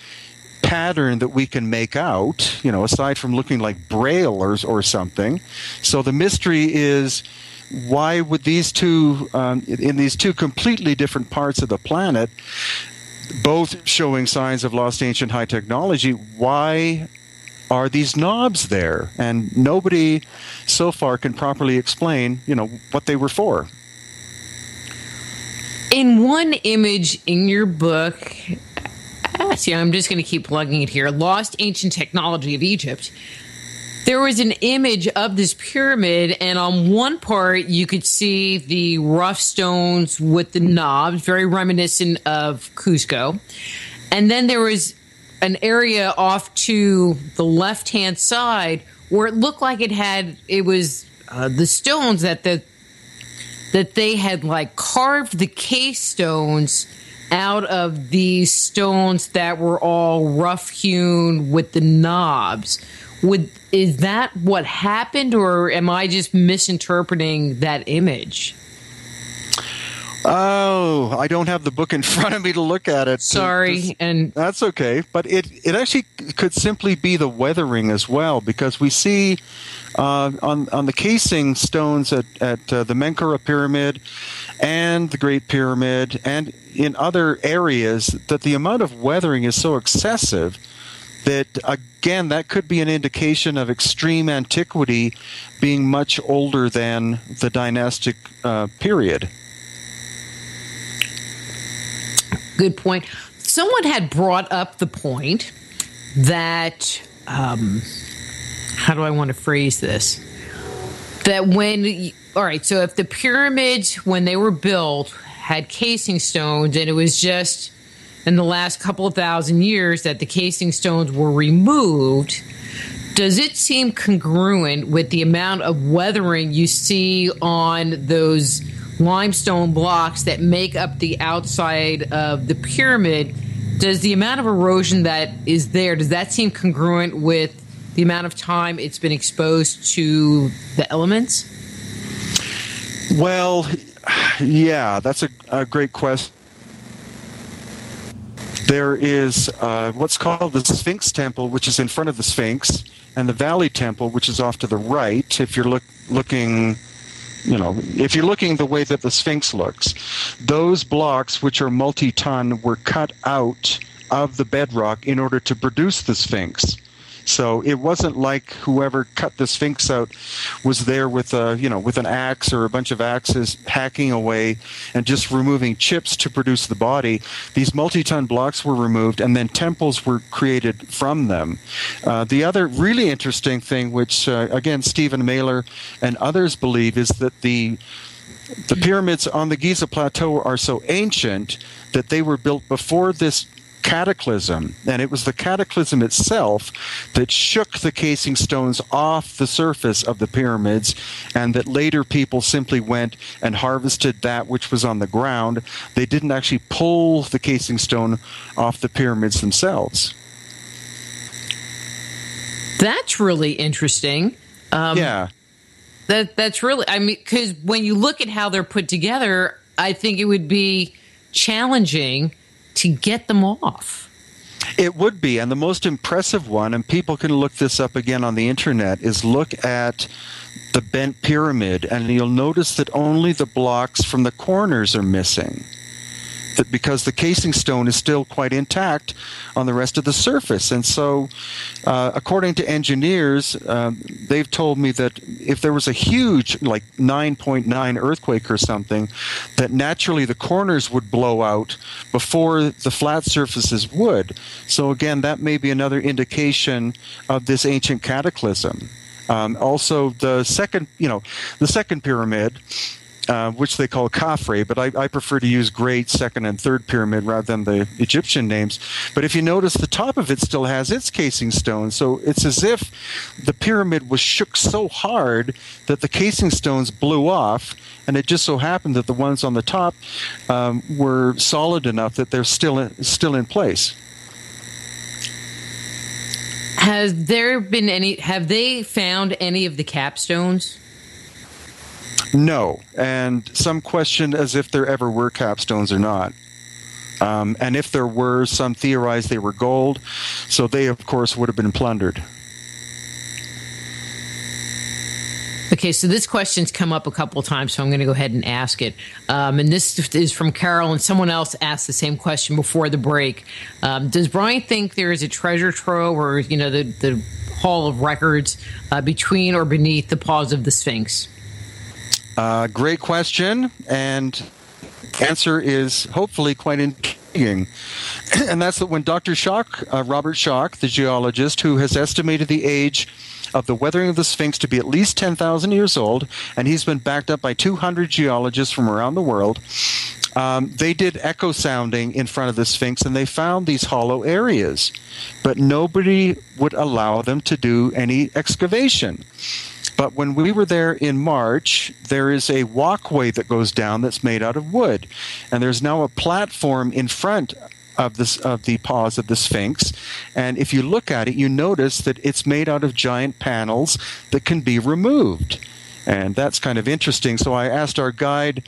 pattern that we can make out, aside from looking like Braille or something. So the mystery is, why would these two, in these two completely different parts of the planet, both showing signs of lost ancient high technology, why are these knobs there? And nobody so far can properly explain, what they were for. In one image in your book, I'm just going to keep plugging it here, Lost Ancient Technology of Egypt, there was an image of this pyramid, and on one part you could see the rough stones with the knobs, very reminiscent of Cusco. And then there was an area off to the left-hand side where it looked like it was the stones that they had like carved the case stones out of these stones that were all rough-hewn with the knobs. Is that what happened, or am I just misinterpreting that image? Oh, I don't have the book in front of me to look at it. Sorry. And that's okay. But it actually could simply be the weathering as well, because we see on the casing stones at the Menkaure Pyramid and the Great Pyramid and in other areas that the amount of weathering is so excessive that, again, that could be an indication of extreme antiquity being much older than the dynastic period. Good point. Someone had brought up the point that, how do I want to phrase this? That so if the pyramids, when they were built, had casing stones, and it was just in the last couple of thousand years that the casing stones were removed, does it seem congruent with the amount of weathering you see on those limestone blocks that make up the outside of the pyramid? Does the amount of erosion that is there, does that seem congruent with the amount of time it's been exposed to the elements? Well, yeah, that's a great question. There is what's called the Sphinx Temple, which is in front of the Sphinx, and the Valley Temple, which is off to the right. If you're looking, if you're looking the way that the Sphinx looks, those blocks, which are multi-ton, were cut out of the bedrock in order to produce the Sphinx. So it wasn't like whoever cut the Sphinx out was there with with an axe or a bunch of axes hacking away and just removing chips to produce the body. These multi-ton blocks were removed, and then temples were created from them. The other really interesting thing, which again Stephen Mailer and others believe, is that the pyramids on the Giza Plateau are so ancient that they were built before this cataclysm, and it was the cataclysm itself that shook the casing stones off the surface of the pyramids, and that later people simply went and harvested that which was on the ground. They didn't actually pull the casing stone off the pyramids themselves. That's really interesting. Yeah. That's really, because when you look at how they're put together, I think it would be challenging to get them off. It would be, and the most impressive one, and people can look this up again on the internet, is look at the bent pyramid, and you'll notice that only the blocks from the corners are missing. That because the casing stone is still quite intact on the rest of the surface. And so, according to engineers, they've told me that if there was a huge, like 9.9 earthquake or something, that naturally the corners would blow out before the flat surfaces would. So again, that may be another indication of this ancient cataclysm. Also, the second pyramid, which they call Khafre, but I prefer to use Great, Second, and Third Pyramid rather than the Egyptian names. But if you notice, the top of it still has its casing stone, so it's as if the pyramid was shook so hard that the casing stones blew off, and it just so happened that the ones on the top were solid enough that they're still in place. Have they found any of the capstones? No, and some question as if there ever were capstones or not. And if there were, some theorize they were gold, so they, of course, would have been plundered. Okay, so this question's come up a couple of times, so I'm going to go ahead and ask it. And this is from Carol, and someone else asked the same question before the break. Does Brien think there is a treasure trove, or the hall of records between or beneath the paws of the Sphinx? Great question, and answer is hopefully quite intriguing. And that's that when Dr. Schock, Robert Schock, the geologist, who has estimated the age of the weathering of the Sphinx to be at least 10,000 years old, and he's been backed up by 200 geologists from around the world, they did echo sounding in front of the Sphinx, and they found these hollow areas, but nobody would allow them to do any excavation. But when we were there in March, there is a walkway that goes down that's made out of wood. And there's now a platform in front of the paws of the Sphinx. And if you look at it, you notice that it's made out of giant panels that can be removed. And that's kind of interesting. So I asked our guide,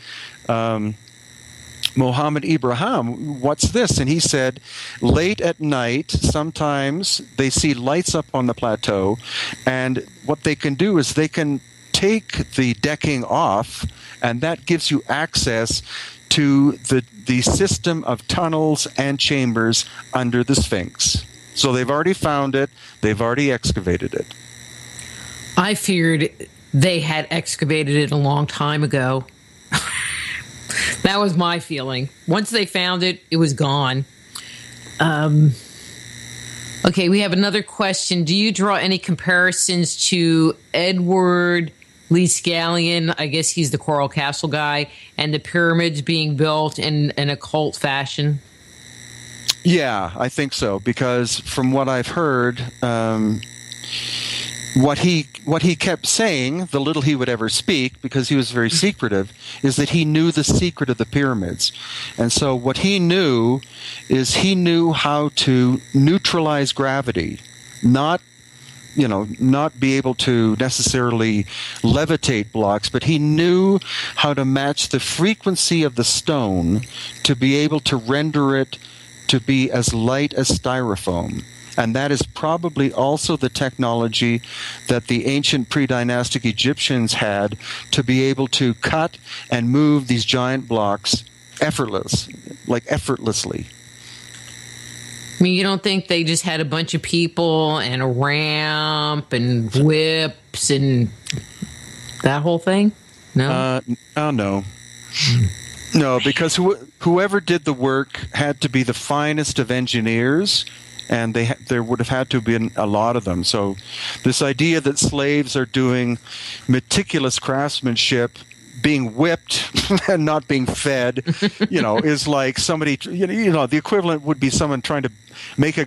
Mohammed Ibrahim, what's this? And he said, late at night, sometimes they see lights up on the plateau, and what they can do is they can take the decking off, and that gives you access to the system of tunnels and chambers under the Sphinx. So they've already found it, they've already excavated it. I figured they had excavated it a long time ago. That was my feeling. Once they found it, it was gone. Okay, we have another question. Do you draw any comparisons to Edward Lee Scallion? I guess he's the Coral Castle guy, and the pyramids being built in an occult fashion? Yeah, I think so, because from what I've heard, what he kept saying, the little he would ever speak, because he was very secretive, is that he knew the secret of the pyramids. And so what he knew is he knew how to neutralize gravity, not be able to necessarily levitate blocks, but he knew how to match the frequency of the stone to be able to render it to be as light as styrofoam. And that is probably also the technology that the ancient pre-dynastic Egyptians had to be able to cut and move these giant blocks effortlessly. I mean, you don't think they just had a bunch of people and a ramp and whips and that whole thing? No? No. No, because whoever did the work had to be the finest of engineers, and there would have had to have been a lot of them. So this idea that slaves are doing meticulous craftsmanship, being whipped and not being fed, is like somebody, the equivalent would be someone trying to make a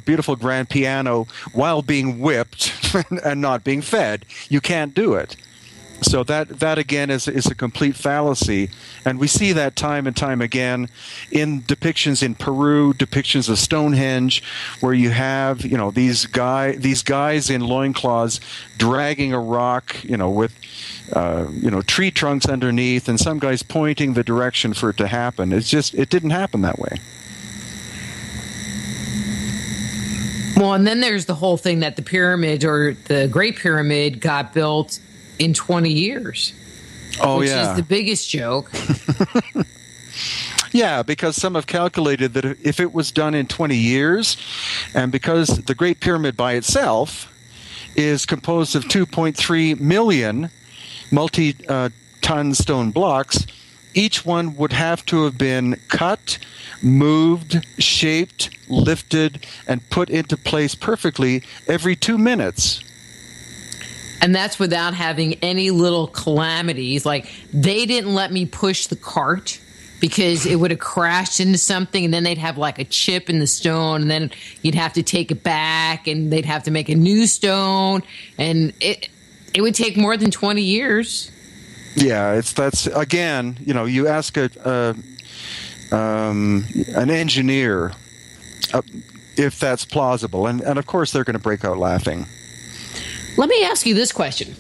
beautiful grand piano while being whipped and not being fed. You can't do it. So that again is a complete fallacy, and we see that time and time again in depictions in Peru, depictions of Stonehenge, where you have these guys in loincloths dragging a rock, with tree trunks underneath, and some guys pointing the direction for it to happen. It didn't happen that way. Well, and then there's the whole thing that the pyramid or the Great Pyramid got built in 20 years. Which is the biggest joke. Yeah, because some have calculated that if it was done in 20 years, and because the Great Pyramid by itself is composed of 2.3 million multi-ton stone blocks, each one would have to have been cut, moved, shaped, lifted, and put into place perfectly every 2 minutes. And that's without having any little calamities. Like, they didn't let me push the cart because it would have crashed into something, and then they'd have like a chip in the stone, and then you'd have to take it back, and they'd have to make a new stone, and it would take more than 20 years. Yeah, that's again, you ask an engineer if that's plausible, and of course they're going to break out laughing. Let me ask you this question.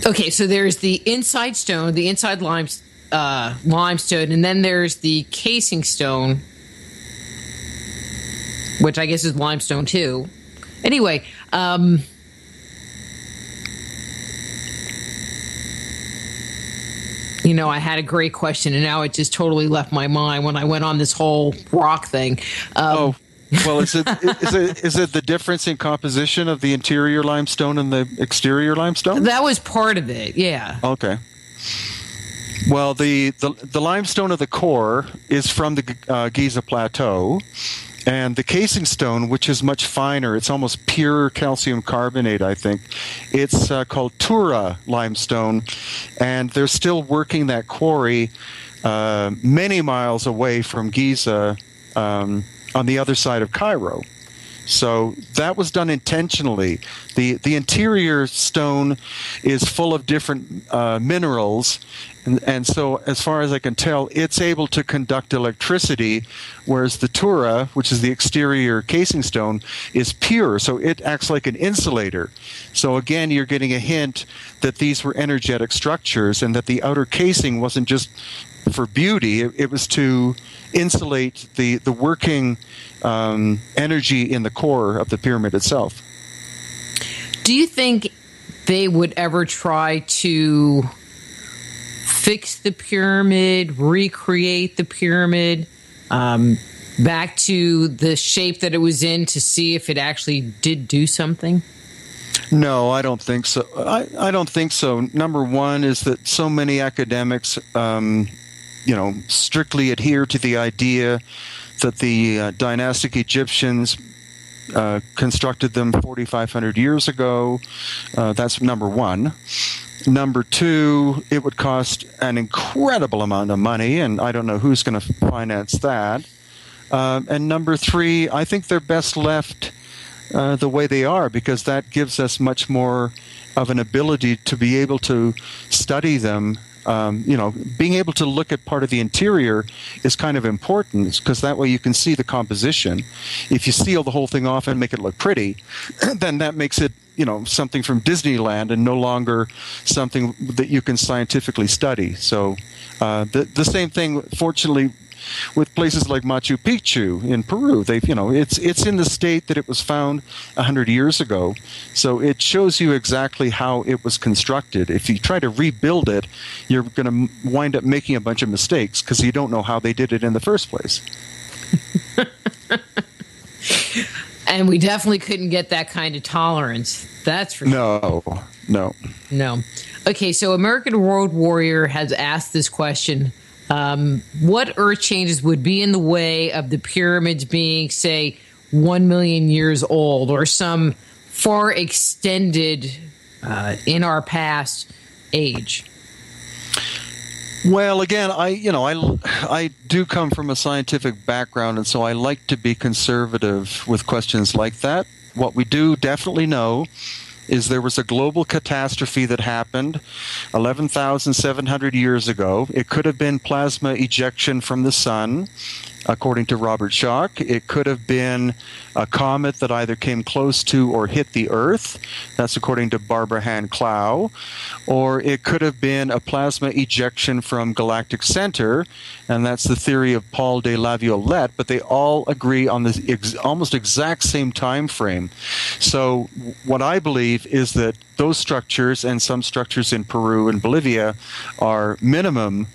Okay, so there's the inside stone, the inside limestone, and then there's the casing stone, which I guess is limestone too. Anyway, I had a great question, and now it just totally left my mind when I went on this whole rock thing. Well, is it the difference in composition of the interior limestone and the exterior limestone? That was part of it, yeah. Okay. Well, the limestone of the core is from the Giza Plateau, and the casing stone, which is much finer, it's almost pure calcium carbonate, I think. It's called Tura limestone, and they're still working that quarry many miles away from Giza, on the other side of Cairo. So that was done intentionally. The interior stone is full of different minerals, and so as far as I can tell, it's able to conduct electricity, whereas the Tura, which is the exterior casing stone, is pure, so it acts like an insulator. So again, you're getting a hint that these were energetic structures and that the outer casing wasn't just for beauty, it was to insulate the working energy in the core of the pyramid itself. Do you think they would ever try to fix the pyramid, recreate the pyramid back to the shape that it was in to see if it actually did do something? No, I don't think so. I don't think so. Number one is that so many academics strictly adhere to the idea that the dynastic Egyptians constructed them 4,500 years ago. That's number one. Number two, it would cost an incredible amount of money, and I don't know who's going to finance that. And number three, I think they're best left the way they are, because that gives us much more of an ability to be able to study them. Being able to look at part of the interior is kind of important, because that way you can see the composition. If you seal the whole thing off and make it look pretty, then that makes it, something from Disneyland and no longer something that you can scientifically study. So the same thing, fortunately, with places like Machu Picchu in Peru. It's in the state that it was found 100 years ago. So it shows you exactly how it was constructed. If you try to rebuild it, you're going to wind up making a bunch of mistakes because you don't know how they did it in the first place. And we definitely couldn't get that kind of tolerance. That's for sure. No. Okay, so American Road Warrior has asked this question. What earth changes would be in the way of the pyramids being, say, 1 million years old, or some far extended in our past age? Well, again, I do come from a scientific background, and so I like to be conservative with questions like that. What we do definitely know is there was a global catastrophe that happened 11,700 years ago. It could have been plasma ejection from the sun, according to Robert Schoch. It could have been a comet that either came close to or hit the Earth. That's according to Barbara Hand Clow. Or it could have been a plasma ejection from galactic center, and that's the theory of Paul de la Violette, but they all agree on this almost exact same time frame. So what I believe is that those structures and some structures in Peru and Bolivia are minimum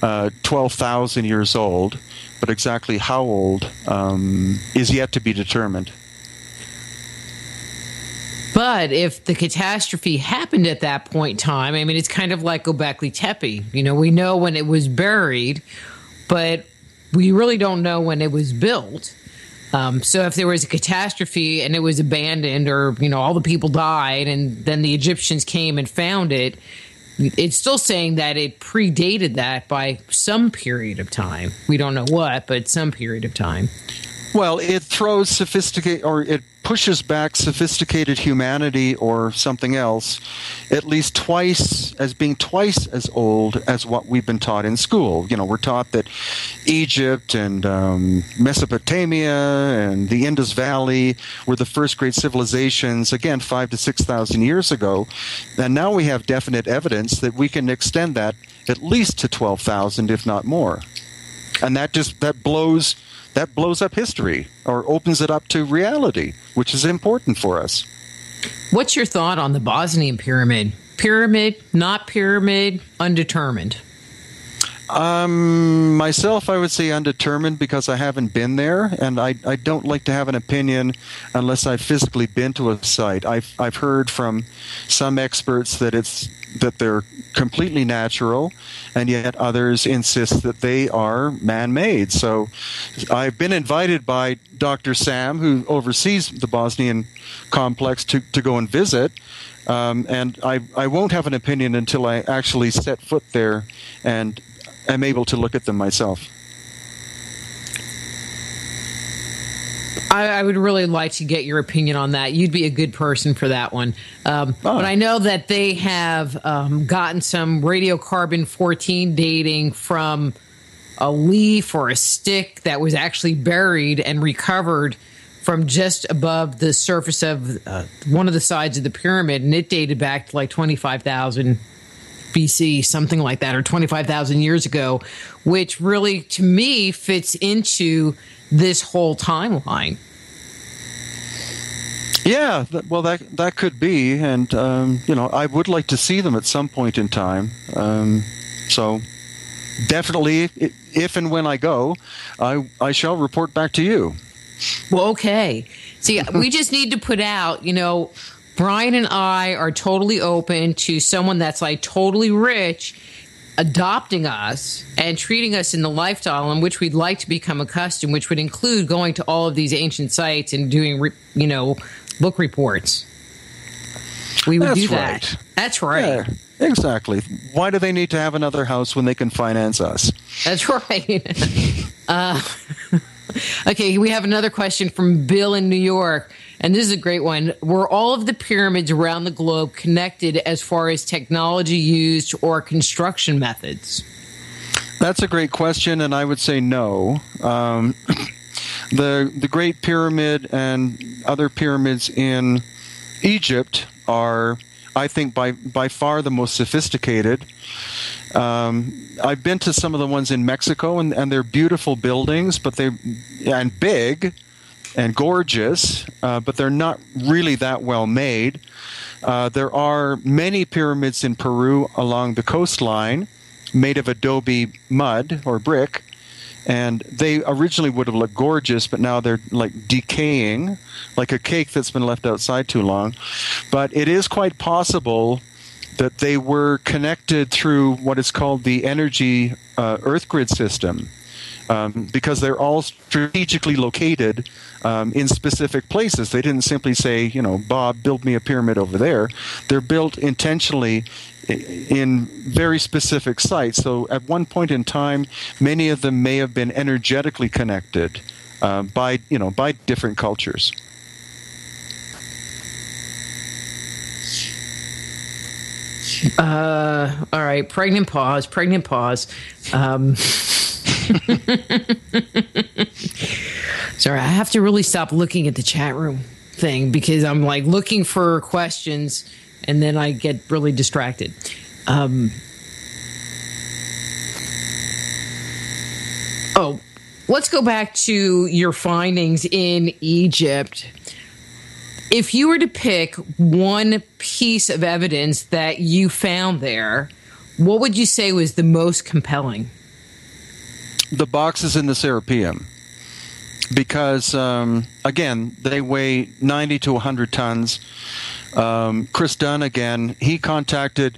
12,000 years old, but exactly how old is yet to be determined. But if the catastrophe happened at that point in time, I mean, it's kind of like Göbekli Tepe. We know when it was buried, but we really don't know when it was built. So if there was a catastrophe and it was abandoned, or all the people died, and then the Egyptians came and found it, it's still saying that it predated that by some period of time. We don't know what, but some period of time. Well, it throws it pushes back sophisticated humanity or something else at least twice as old as what we've been taught in school. We're taught that Egypt and Mesopotamia and the Indus Valley were the first great civilizations, again, 5,000 to 6,000 years ago. And now we have definite evidence that we can extend that at least to 12,000, if not more. And that blows up history, or opens it up to reality, which is important for us. What's your thought on the Bosnian pyramid? Pyramid, not pyramid, undetermined? Myself, I would say undetermined, because I haven't been there, and I don't like to have an opinion unless I've physically been to a site. I've heard from some experts that they're completely natural, and yet others insist that they are man-made. So I've been invited by Dr. Sam, who oversees the Bosnian complex, to go and visit, and I won't have an opinion until I actually set foot there and am able to look at them myself. I would really like to get your opinion on that. You'd be a good person for that one. But I know that they have gotten some radiocarbon-14 dating from a leaf or a stick that was actually buried and recovered from just above the surface of one of the sides of the pyramid, and it dated back to like 25,000 BC, something like that, or 25,000 years ago, which really, to me, fits into this whole timeline. Yeah, well, that could be, and I would like to see them at some point in time. So definitely, if and when I go, I shall report back to you. Well, okay. See, we just need to put out, Brien and I are totally open to someone that's like totally rich adopting us and treating us in the lifestyle in which we'd like to become accustomed, which would include going to all of these ancient sites and doing, book reports. We would do that. Right. That's right. Yeah, exactly. Why do they need to have another house when they can finance us? That's right. Okay, we have another question from Bill in New York, and this is a great one. Were all of the pyramids around the globe connected as far as technology used or construction methods? That's a great question, and I would say no. The Great Pyramid and other pyramids in Egypt are, I think, by far the most sophisticated. I've been to some of the ones in Mexico, and they're beautiful buildings, but and big and gorgeous, but they're not really that well made. There are many pyramids in Peru along the coastline made of adobe mud or brick, and they originally would have looked gorgeous, but now they're like decaying, like a cake that's been left outside too long. But it is quite possible that they were connected through what is called the energy earth grid system, because they're all strategically located in specific places. They didn't simply say, Bob, build me a pyramid over there. They're built intentionally in very specific sites. So at one point in time, many of them may have been energetically connected by different cultures. All right. Pregnant pause. Sorry, I have to really stop looking at the chat room thing because I'm like looking for questions and then I get really distracted. Let's go back to your findings in Egypt. If you were to pick one piece of evidence that you found there, what would you say was the most compelling? The boxes in the Serapeum. Because, again, they weigh 90 to 100 tons. Chris Dunn, again, he contacted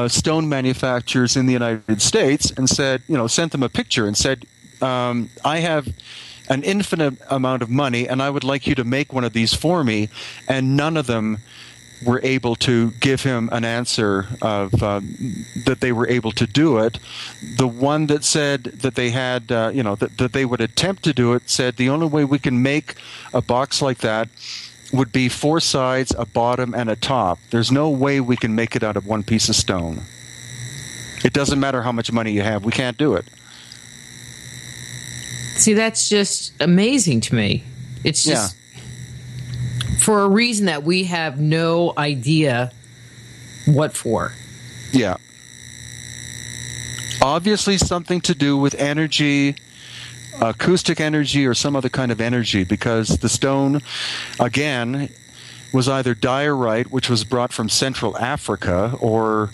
stone manufacturers in the United States and said, sent them a picture and said, I have an infinite amount of money, and I would like you to make one of these for me, and none of them were able to give him an answer of that they were able to do it. The one that said that they had, that they would attempt to do it, said the only way we can make a box like that would be 4 sides, a bottom, and a top. There's no way we can make it out of one piece of stone. It doesn't matter how much money you have. We can't do it. See, that's just amazing to me. It's just for a reason that we have no idea what for. Yeah. Obviously something to do with energy, acoustic energy, or some other kind of energy, because the stone, again, was either diorite, which was brought from Central Africa, or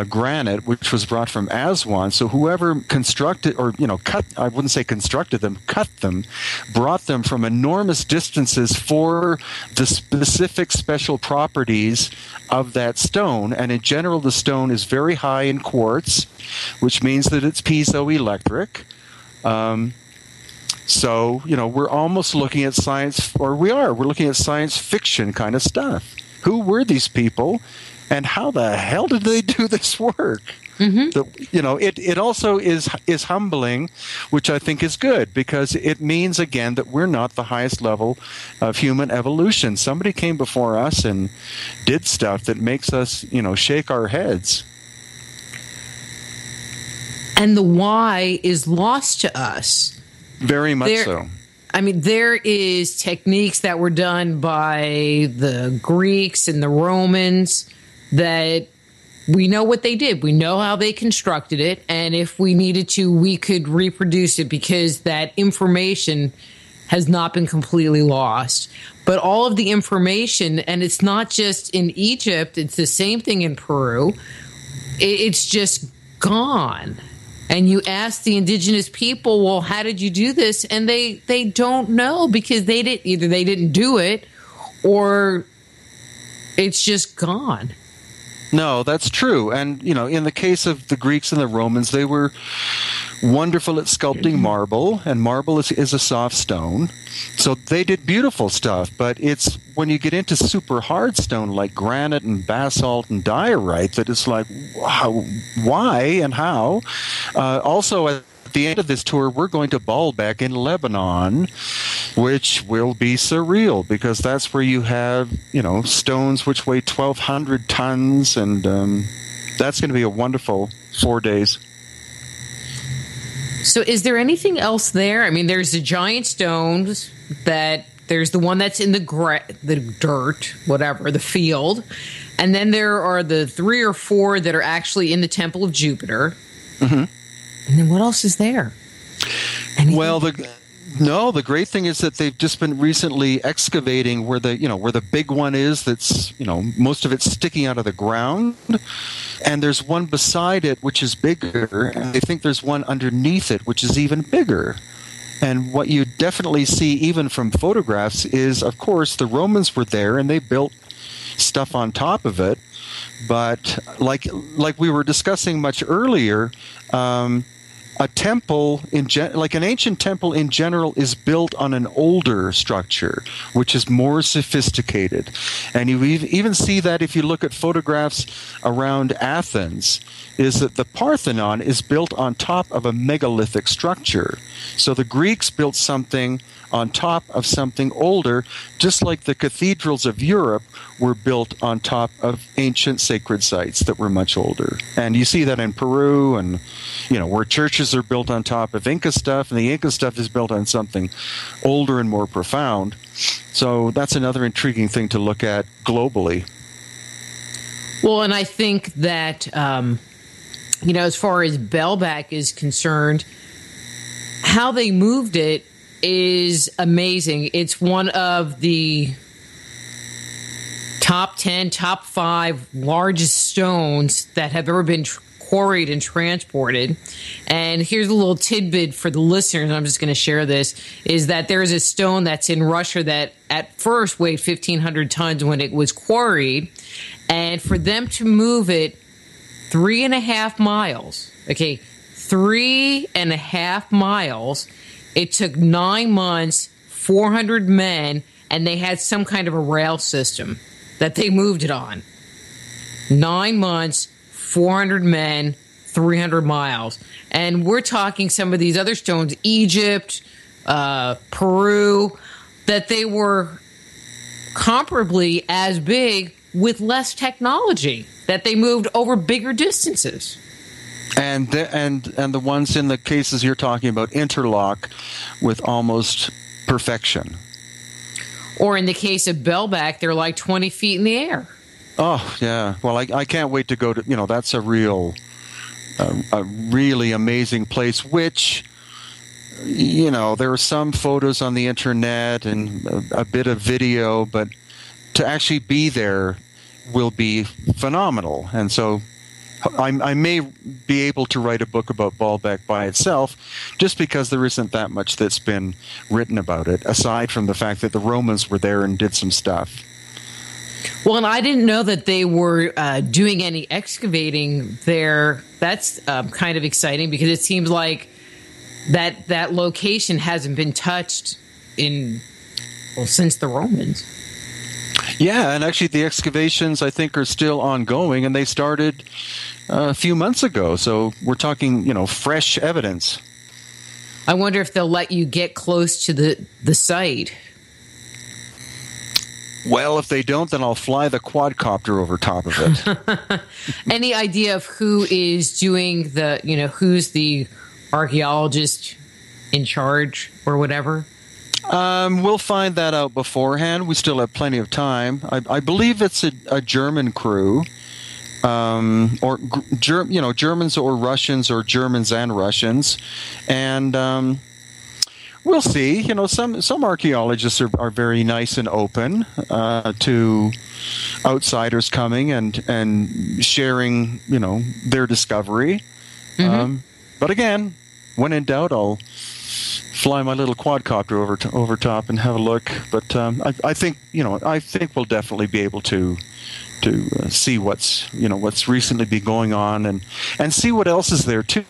granite, which was brought from Aswan. So whoever constructed, or cut, I wouldn't say constructed them, cut them, brought them from enormous distances for the specific special properties of that stone. And in general, the stone is very high in quartz, which means that it's piezoelectric. So, we're almost looking at we're looking at science fiction kind of stuff. Who were these people, and how the hell did they do this work? Mm-hmm. It also is humbling, which I think is good, because it means, again, that we're not the highest level of human evolution. Somebody came before us and did stuff that makes us, shake our heads. And the why is lost to us. Very much so. I mean, there is techniques that were done by the Greeks and the Romans that we know what they did. We know how they constructed it. And if we needed to, we could reproduce it, because that information has not been completely lost. But all of the information, and it's not just in Egypt, it's the same thing in Peru, it's just gone. And you ask the indigenous people, well, how did you do this? And they don't know, because either they didn't do it, or it's just gone. No, that's true. And, in the case of the Greeks and the Romans, they were wonderful at sculpting marble, and marble is a soft stone. So they did beautiful stuff, but it's when you get into super hard stone like granite and basalt and diorite that it's like, wow, why and how? Also, at the end of this tour, we're going to Baalbek in Lebanon, which will be surreal, because that's where you have, stones which weigh 1,200 tons, and that's going to be a wonderful 4 days. So is there anything else there? I mean, there's the giant stones, there's the one that's in the dirt, whatever, the field. And then there are the 3 or 4 that are actually in the Temple of Jupiter. Mm-hmm. And then what else is there? Anything? Well, the great thing is that they've just been recently excavating where the big one is, that's, most of it's sticking out of the ground. And there's one beside it which is bigger, and they think there's one underneath it which is even bigger. And what you definitely see even from photographs is, of course, the Romans were there and they built stuff on top of it. But like we were discussing much earlier, a temple, like an ancient temple in general, is built on an older structure, which is more sophisticated. And you even see that if you look at photographs around Athens, is that the Parthenon is built on top of a megalithic structure. So the Greeks built something on top of something older, just like the cathedrals of Europe were built on top of ancient sacred sites that were much older. And you see that in Peru, and where churches are built on top of Inca stuff, and the Inca stuff is built on something older and more profound. So that's another intriguing thing to look at globally. Well, and I think that, as far as Baalbek is concerned, how they moved it is amazing. It's one of the top 10, top 5 largest stones that have ever been quarried and transported. And here's a little tidbit for the listeners, I'm just going to share this, is that there is a stone that's in Russia that at first weighed 1,500 tons when it was quarried. And for them to move it 3.5 miles, 3.5 miles, It took 9 months, 400 men, and they had some kind of a rail system that they moved it on. 9 months, 400 men, 300 miles. And we're talking some of these other stones, Egypt, Peru, that they were comparably as big with less technology, that they moved over bigger distances. And the ones in the cases you're talking about interlock with almost perfection. Or in the case of Bellback, they're like 20 feet in the air. Oh, yeah. Well, I can't wait to go to, that's a really amazing place, which, there are some photos on the internet and a bit of video, but to actually be there will be phenomenal. And so I may be able to write a book about Baalbek by itself, just because there isn't that much that's been written about it, aside from the fact that the Romans were there and did some stuff. Well, and I didn't know that they were doing any excavating there. That's kind of exciting, because it seems like that location hasn't been touched since the Romans. Yeah, and actually the excavations, I think, are still ongoing, and they started a few months ago. So we're talking, fresh evidence. I wonder if they'll let you get close to the site. Well, if they don't, then I'll fly the quadcopter over top of it. Any idea of who is doing who's the archaeologist in charge or whatever? We'll find that out beforehand. We still have plenty of time. I believe it's a German crew, Germans or Russians, or Germans and Russians, and we'll see. Some archaeologists are very nice and open to outsiders coming and sharing, their discovery. Mm-hmm. But again, when in doubt, I'll fly my little quadcopter over top and have a look. But I think we'll definitely be able to see what's recently been going on and see what else is there too.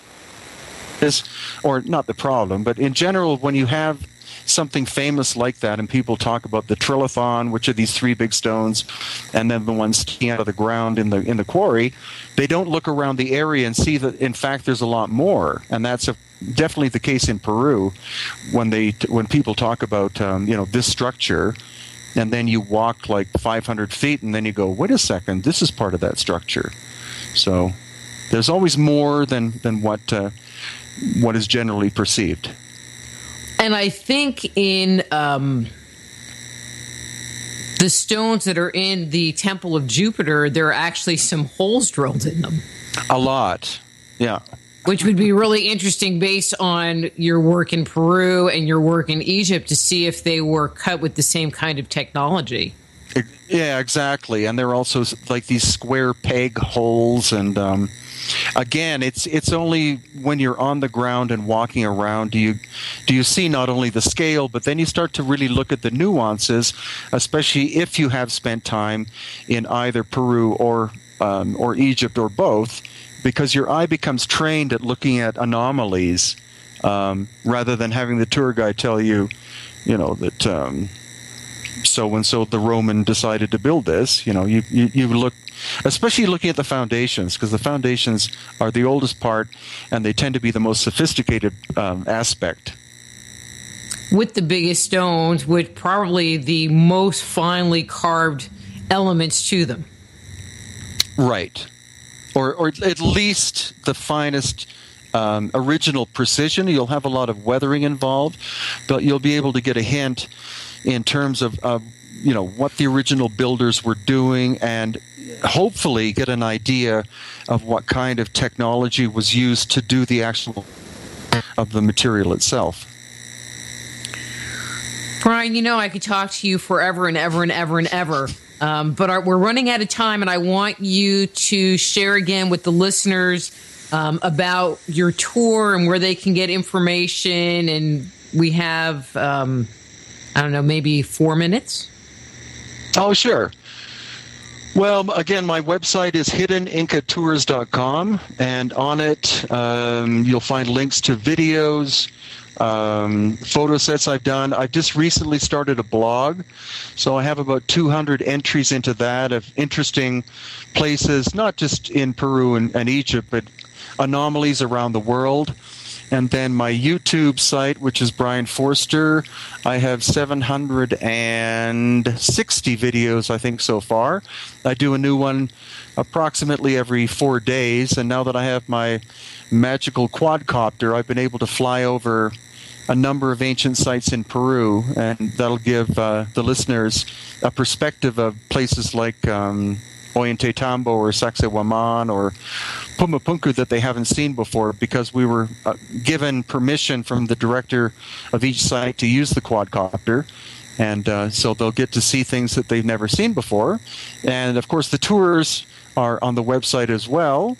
Or not the problem, but in general, when you have something famous like that and people talk about the trilithon, which are these three big stones, and then the ones sticking out of the ground in the quarry, they don't look around the area and see that in fact there's a lot more. And that's definitely the case in Peru when people talk about this structure, and then you walk like 500 feet and then you go, wait a second, this is part of that structure. So there's always more than what is generally perceived. And I think in the stones that are in the Temple of Jupiter, there are actually some holes drilled in them. A lot, yeah. Which would be really interesting based on your work in Peru and your work in Egypt, to see if they were cut with the same kind of technology. Yeah, exactly. And they're also like these square peg holes, and again, it's only when you're on the ground and walking around do you see not only the scale, but then you start to really look at the nuances, especially if you have spent time in either Peru or Egypt or both, because your eye becomes trained at looking at anomalies rather than having the tour guide tell you, that so-and-so the Roman decided to build this. You look, especially looking at the foundations, because the foundations are the oldest part and they tend to be the most sophisticated aspect. With the biggest stones, with probably the most finely carved elements to them. Right. Or at least the finest original precision. You'll have a lot of weathering involved, but you'll be able to get a hint in terms of what the original builders were doing, and hopefully get an idea of what kind of technology was used to do the actual of the material itself. Brien, I could talk to you forever and ever and ever and ever. But we're running out of time, and I want you to share again with the listeners about your tour and where they can get information. And we have, maybe 4 minutes? Oh, sure. Well, again, my website is hiddenincatours.com, and on it you'll find links to videos, photo sets I've done. I just recently started a blog, so I have about 200 entries into that of interesting places, not just in Peru and Egypt, but anomalies around the world. And then my YouTube site, which is Brien Foerster, I have 760 videos, I think, so far. I do a new one approximately every 4 days, and now that I have my magical quadcopter, I've been able to fly over a number of ancient sites in Peru, and that'll give the listeners a perspective of places like Ollantaytambo or Sacsayhuaman or Pumapunku that they haven't seen before, because we were given permission from the director of each site to use the quadcopter. And so they'll get to see things that they've never seen before. And, of course, the tours are on the website as well.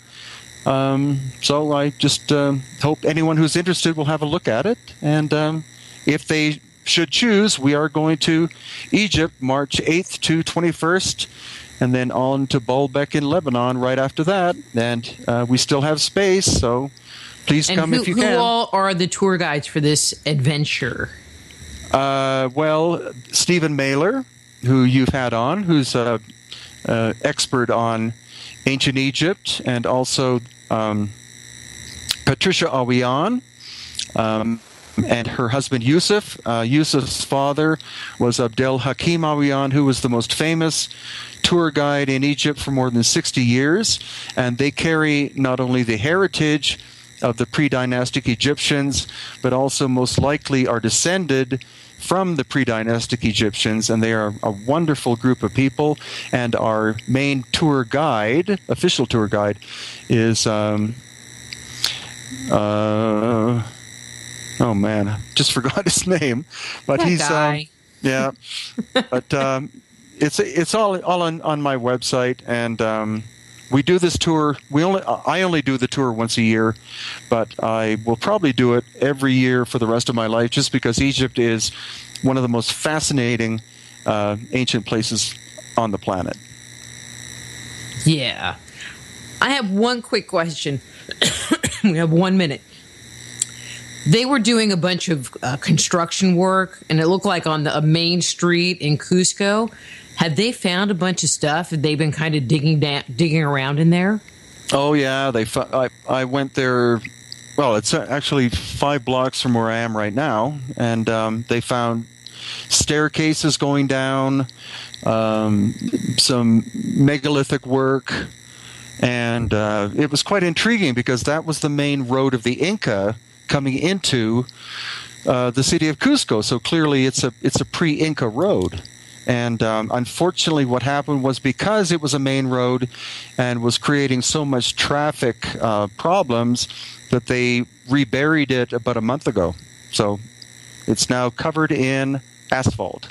So I just hope anyone who's interested will have a look at it. And if they should choose, we are going to Egypt March 8th to 21st, and then on to Baalbek in Lebanon right after that. And we still have space, so please come if you can. Who all are the tour guides for this adventure? Well, Stephen Mailer, who you've had on, who's an expert on ancient Egypt, and also Patricia Awiyan, and her husband Yusuf. Yusuf's father was Abdel Hakim Awiyan, who was the most famous tour guide in Egypt for more than 60 years. And they carry not only the heritage of the pre-dynastic Egyptians, but also most likely are descended from the pre-dynastic Egyptians, and they are a wonderful group of people. And our main tour guide, official tour guide, is oh man, I just forgot his name, but that he's guy. Yeah, but it's all on my website, and we do this tour. I only do the tour once a year, but I will probably do it every year for the rest of my life, just because Egypt is one of the most fascinating ancient places on the planet. Yeah. I have one quick question. We have 1 minute. They were doing a bunch of construction work, and it looked like on a main street in Cusco. Have they found a bunch of stuff? Have they been kind of digging around in there? Oh yeah, I went there. Well, it's actually 5 blocks from where I am right now, and they found staircases going down, some megalithic work, and it was quite intriguing because that was the main road of the Inca coming into the city of Cusco. So clearly it's a pre-Inca road. And unfortunately what happened was, because it was a main road and was creating so much traffic problems, that they reburied it about a month ago. So it's now covered in asphalt.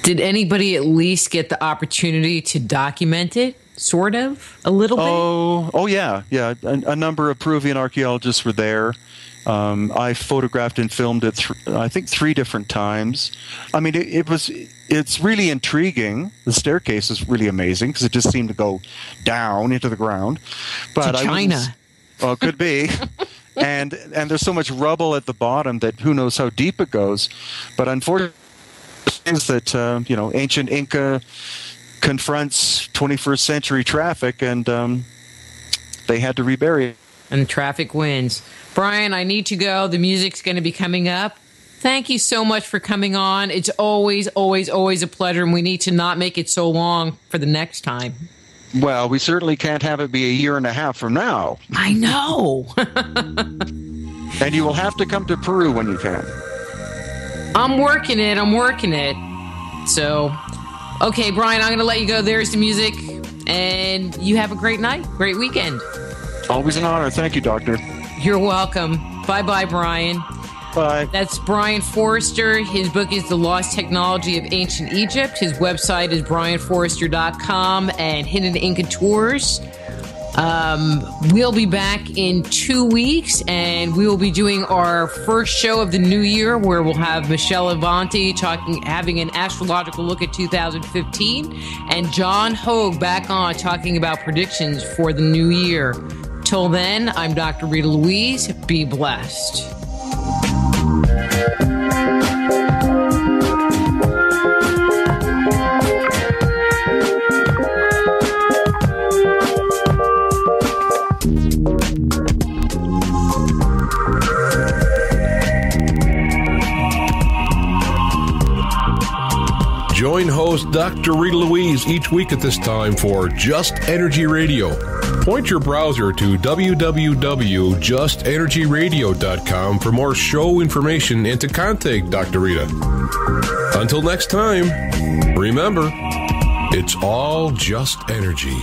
Did anybody at least get the opportunity to document it? Sort of, a little bit? Oh, yeah. A number of Peruvian archaeologists were there. I photographed and filmed it, I think 3 different times. I mean, it's really intriguing. The staircase is really amazing because it just seemed to go down into the ground. But to China. Well, it could be. and there's so much rubble at the bottom that who knows how deep it goes. But unfortunately, things that ancient Inca confronts 21st century traffic, and they had to rebury it. And traffic wins. Brien, I need to go. The music's going to be coming up. Thank you so much for coming on. It's always, always, always a pleasure, and we need to not make it so long for the next time. Well, we certainly can't have it be a year and a half from now. I know. And you will have to come to Peru when you can. I'm working it. So, okay, Brien, I'm going to let you go. There's the music, and you have a great night, great weekend. Always an honor. Thank you, Doctor. You're welcome. Bye-bye, Brien. Bye. That's Brien Foerster. His book is The Lost Technology of Ancient Egypt. His website is brienfoerster.com, and Hidden Inca Tours. We'll be back in 2 weeks, and we will be doing our first show of the new year, where we'll have Michelle Avanti having an astrological look at 2015, and John Hogue back on talking about predictions for the new year. Till then, I'm Dr. Rita Louise. Be blessed. Join host Dr. Rita Louise each week at this time for Just Energy Radio. Point your browser to www.justenergyradio.com for more show information and to contact Dr. Rita. Until next time, remember, it's all just energy.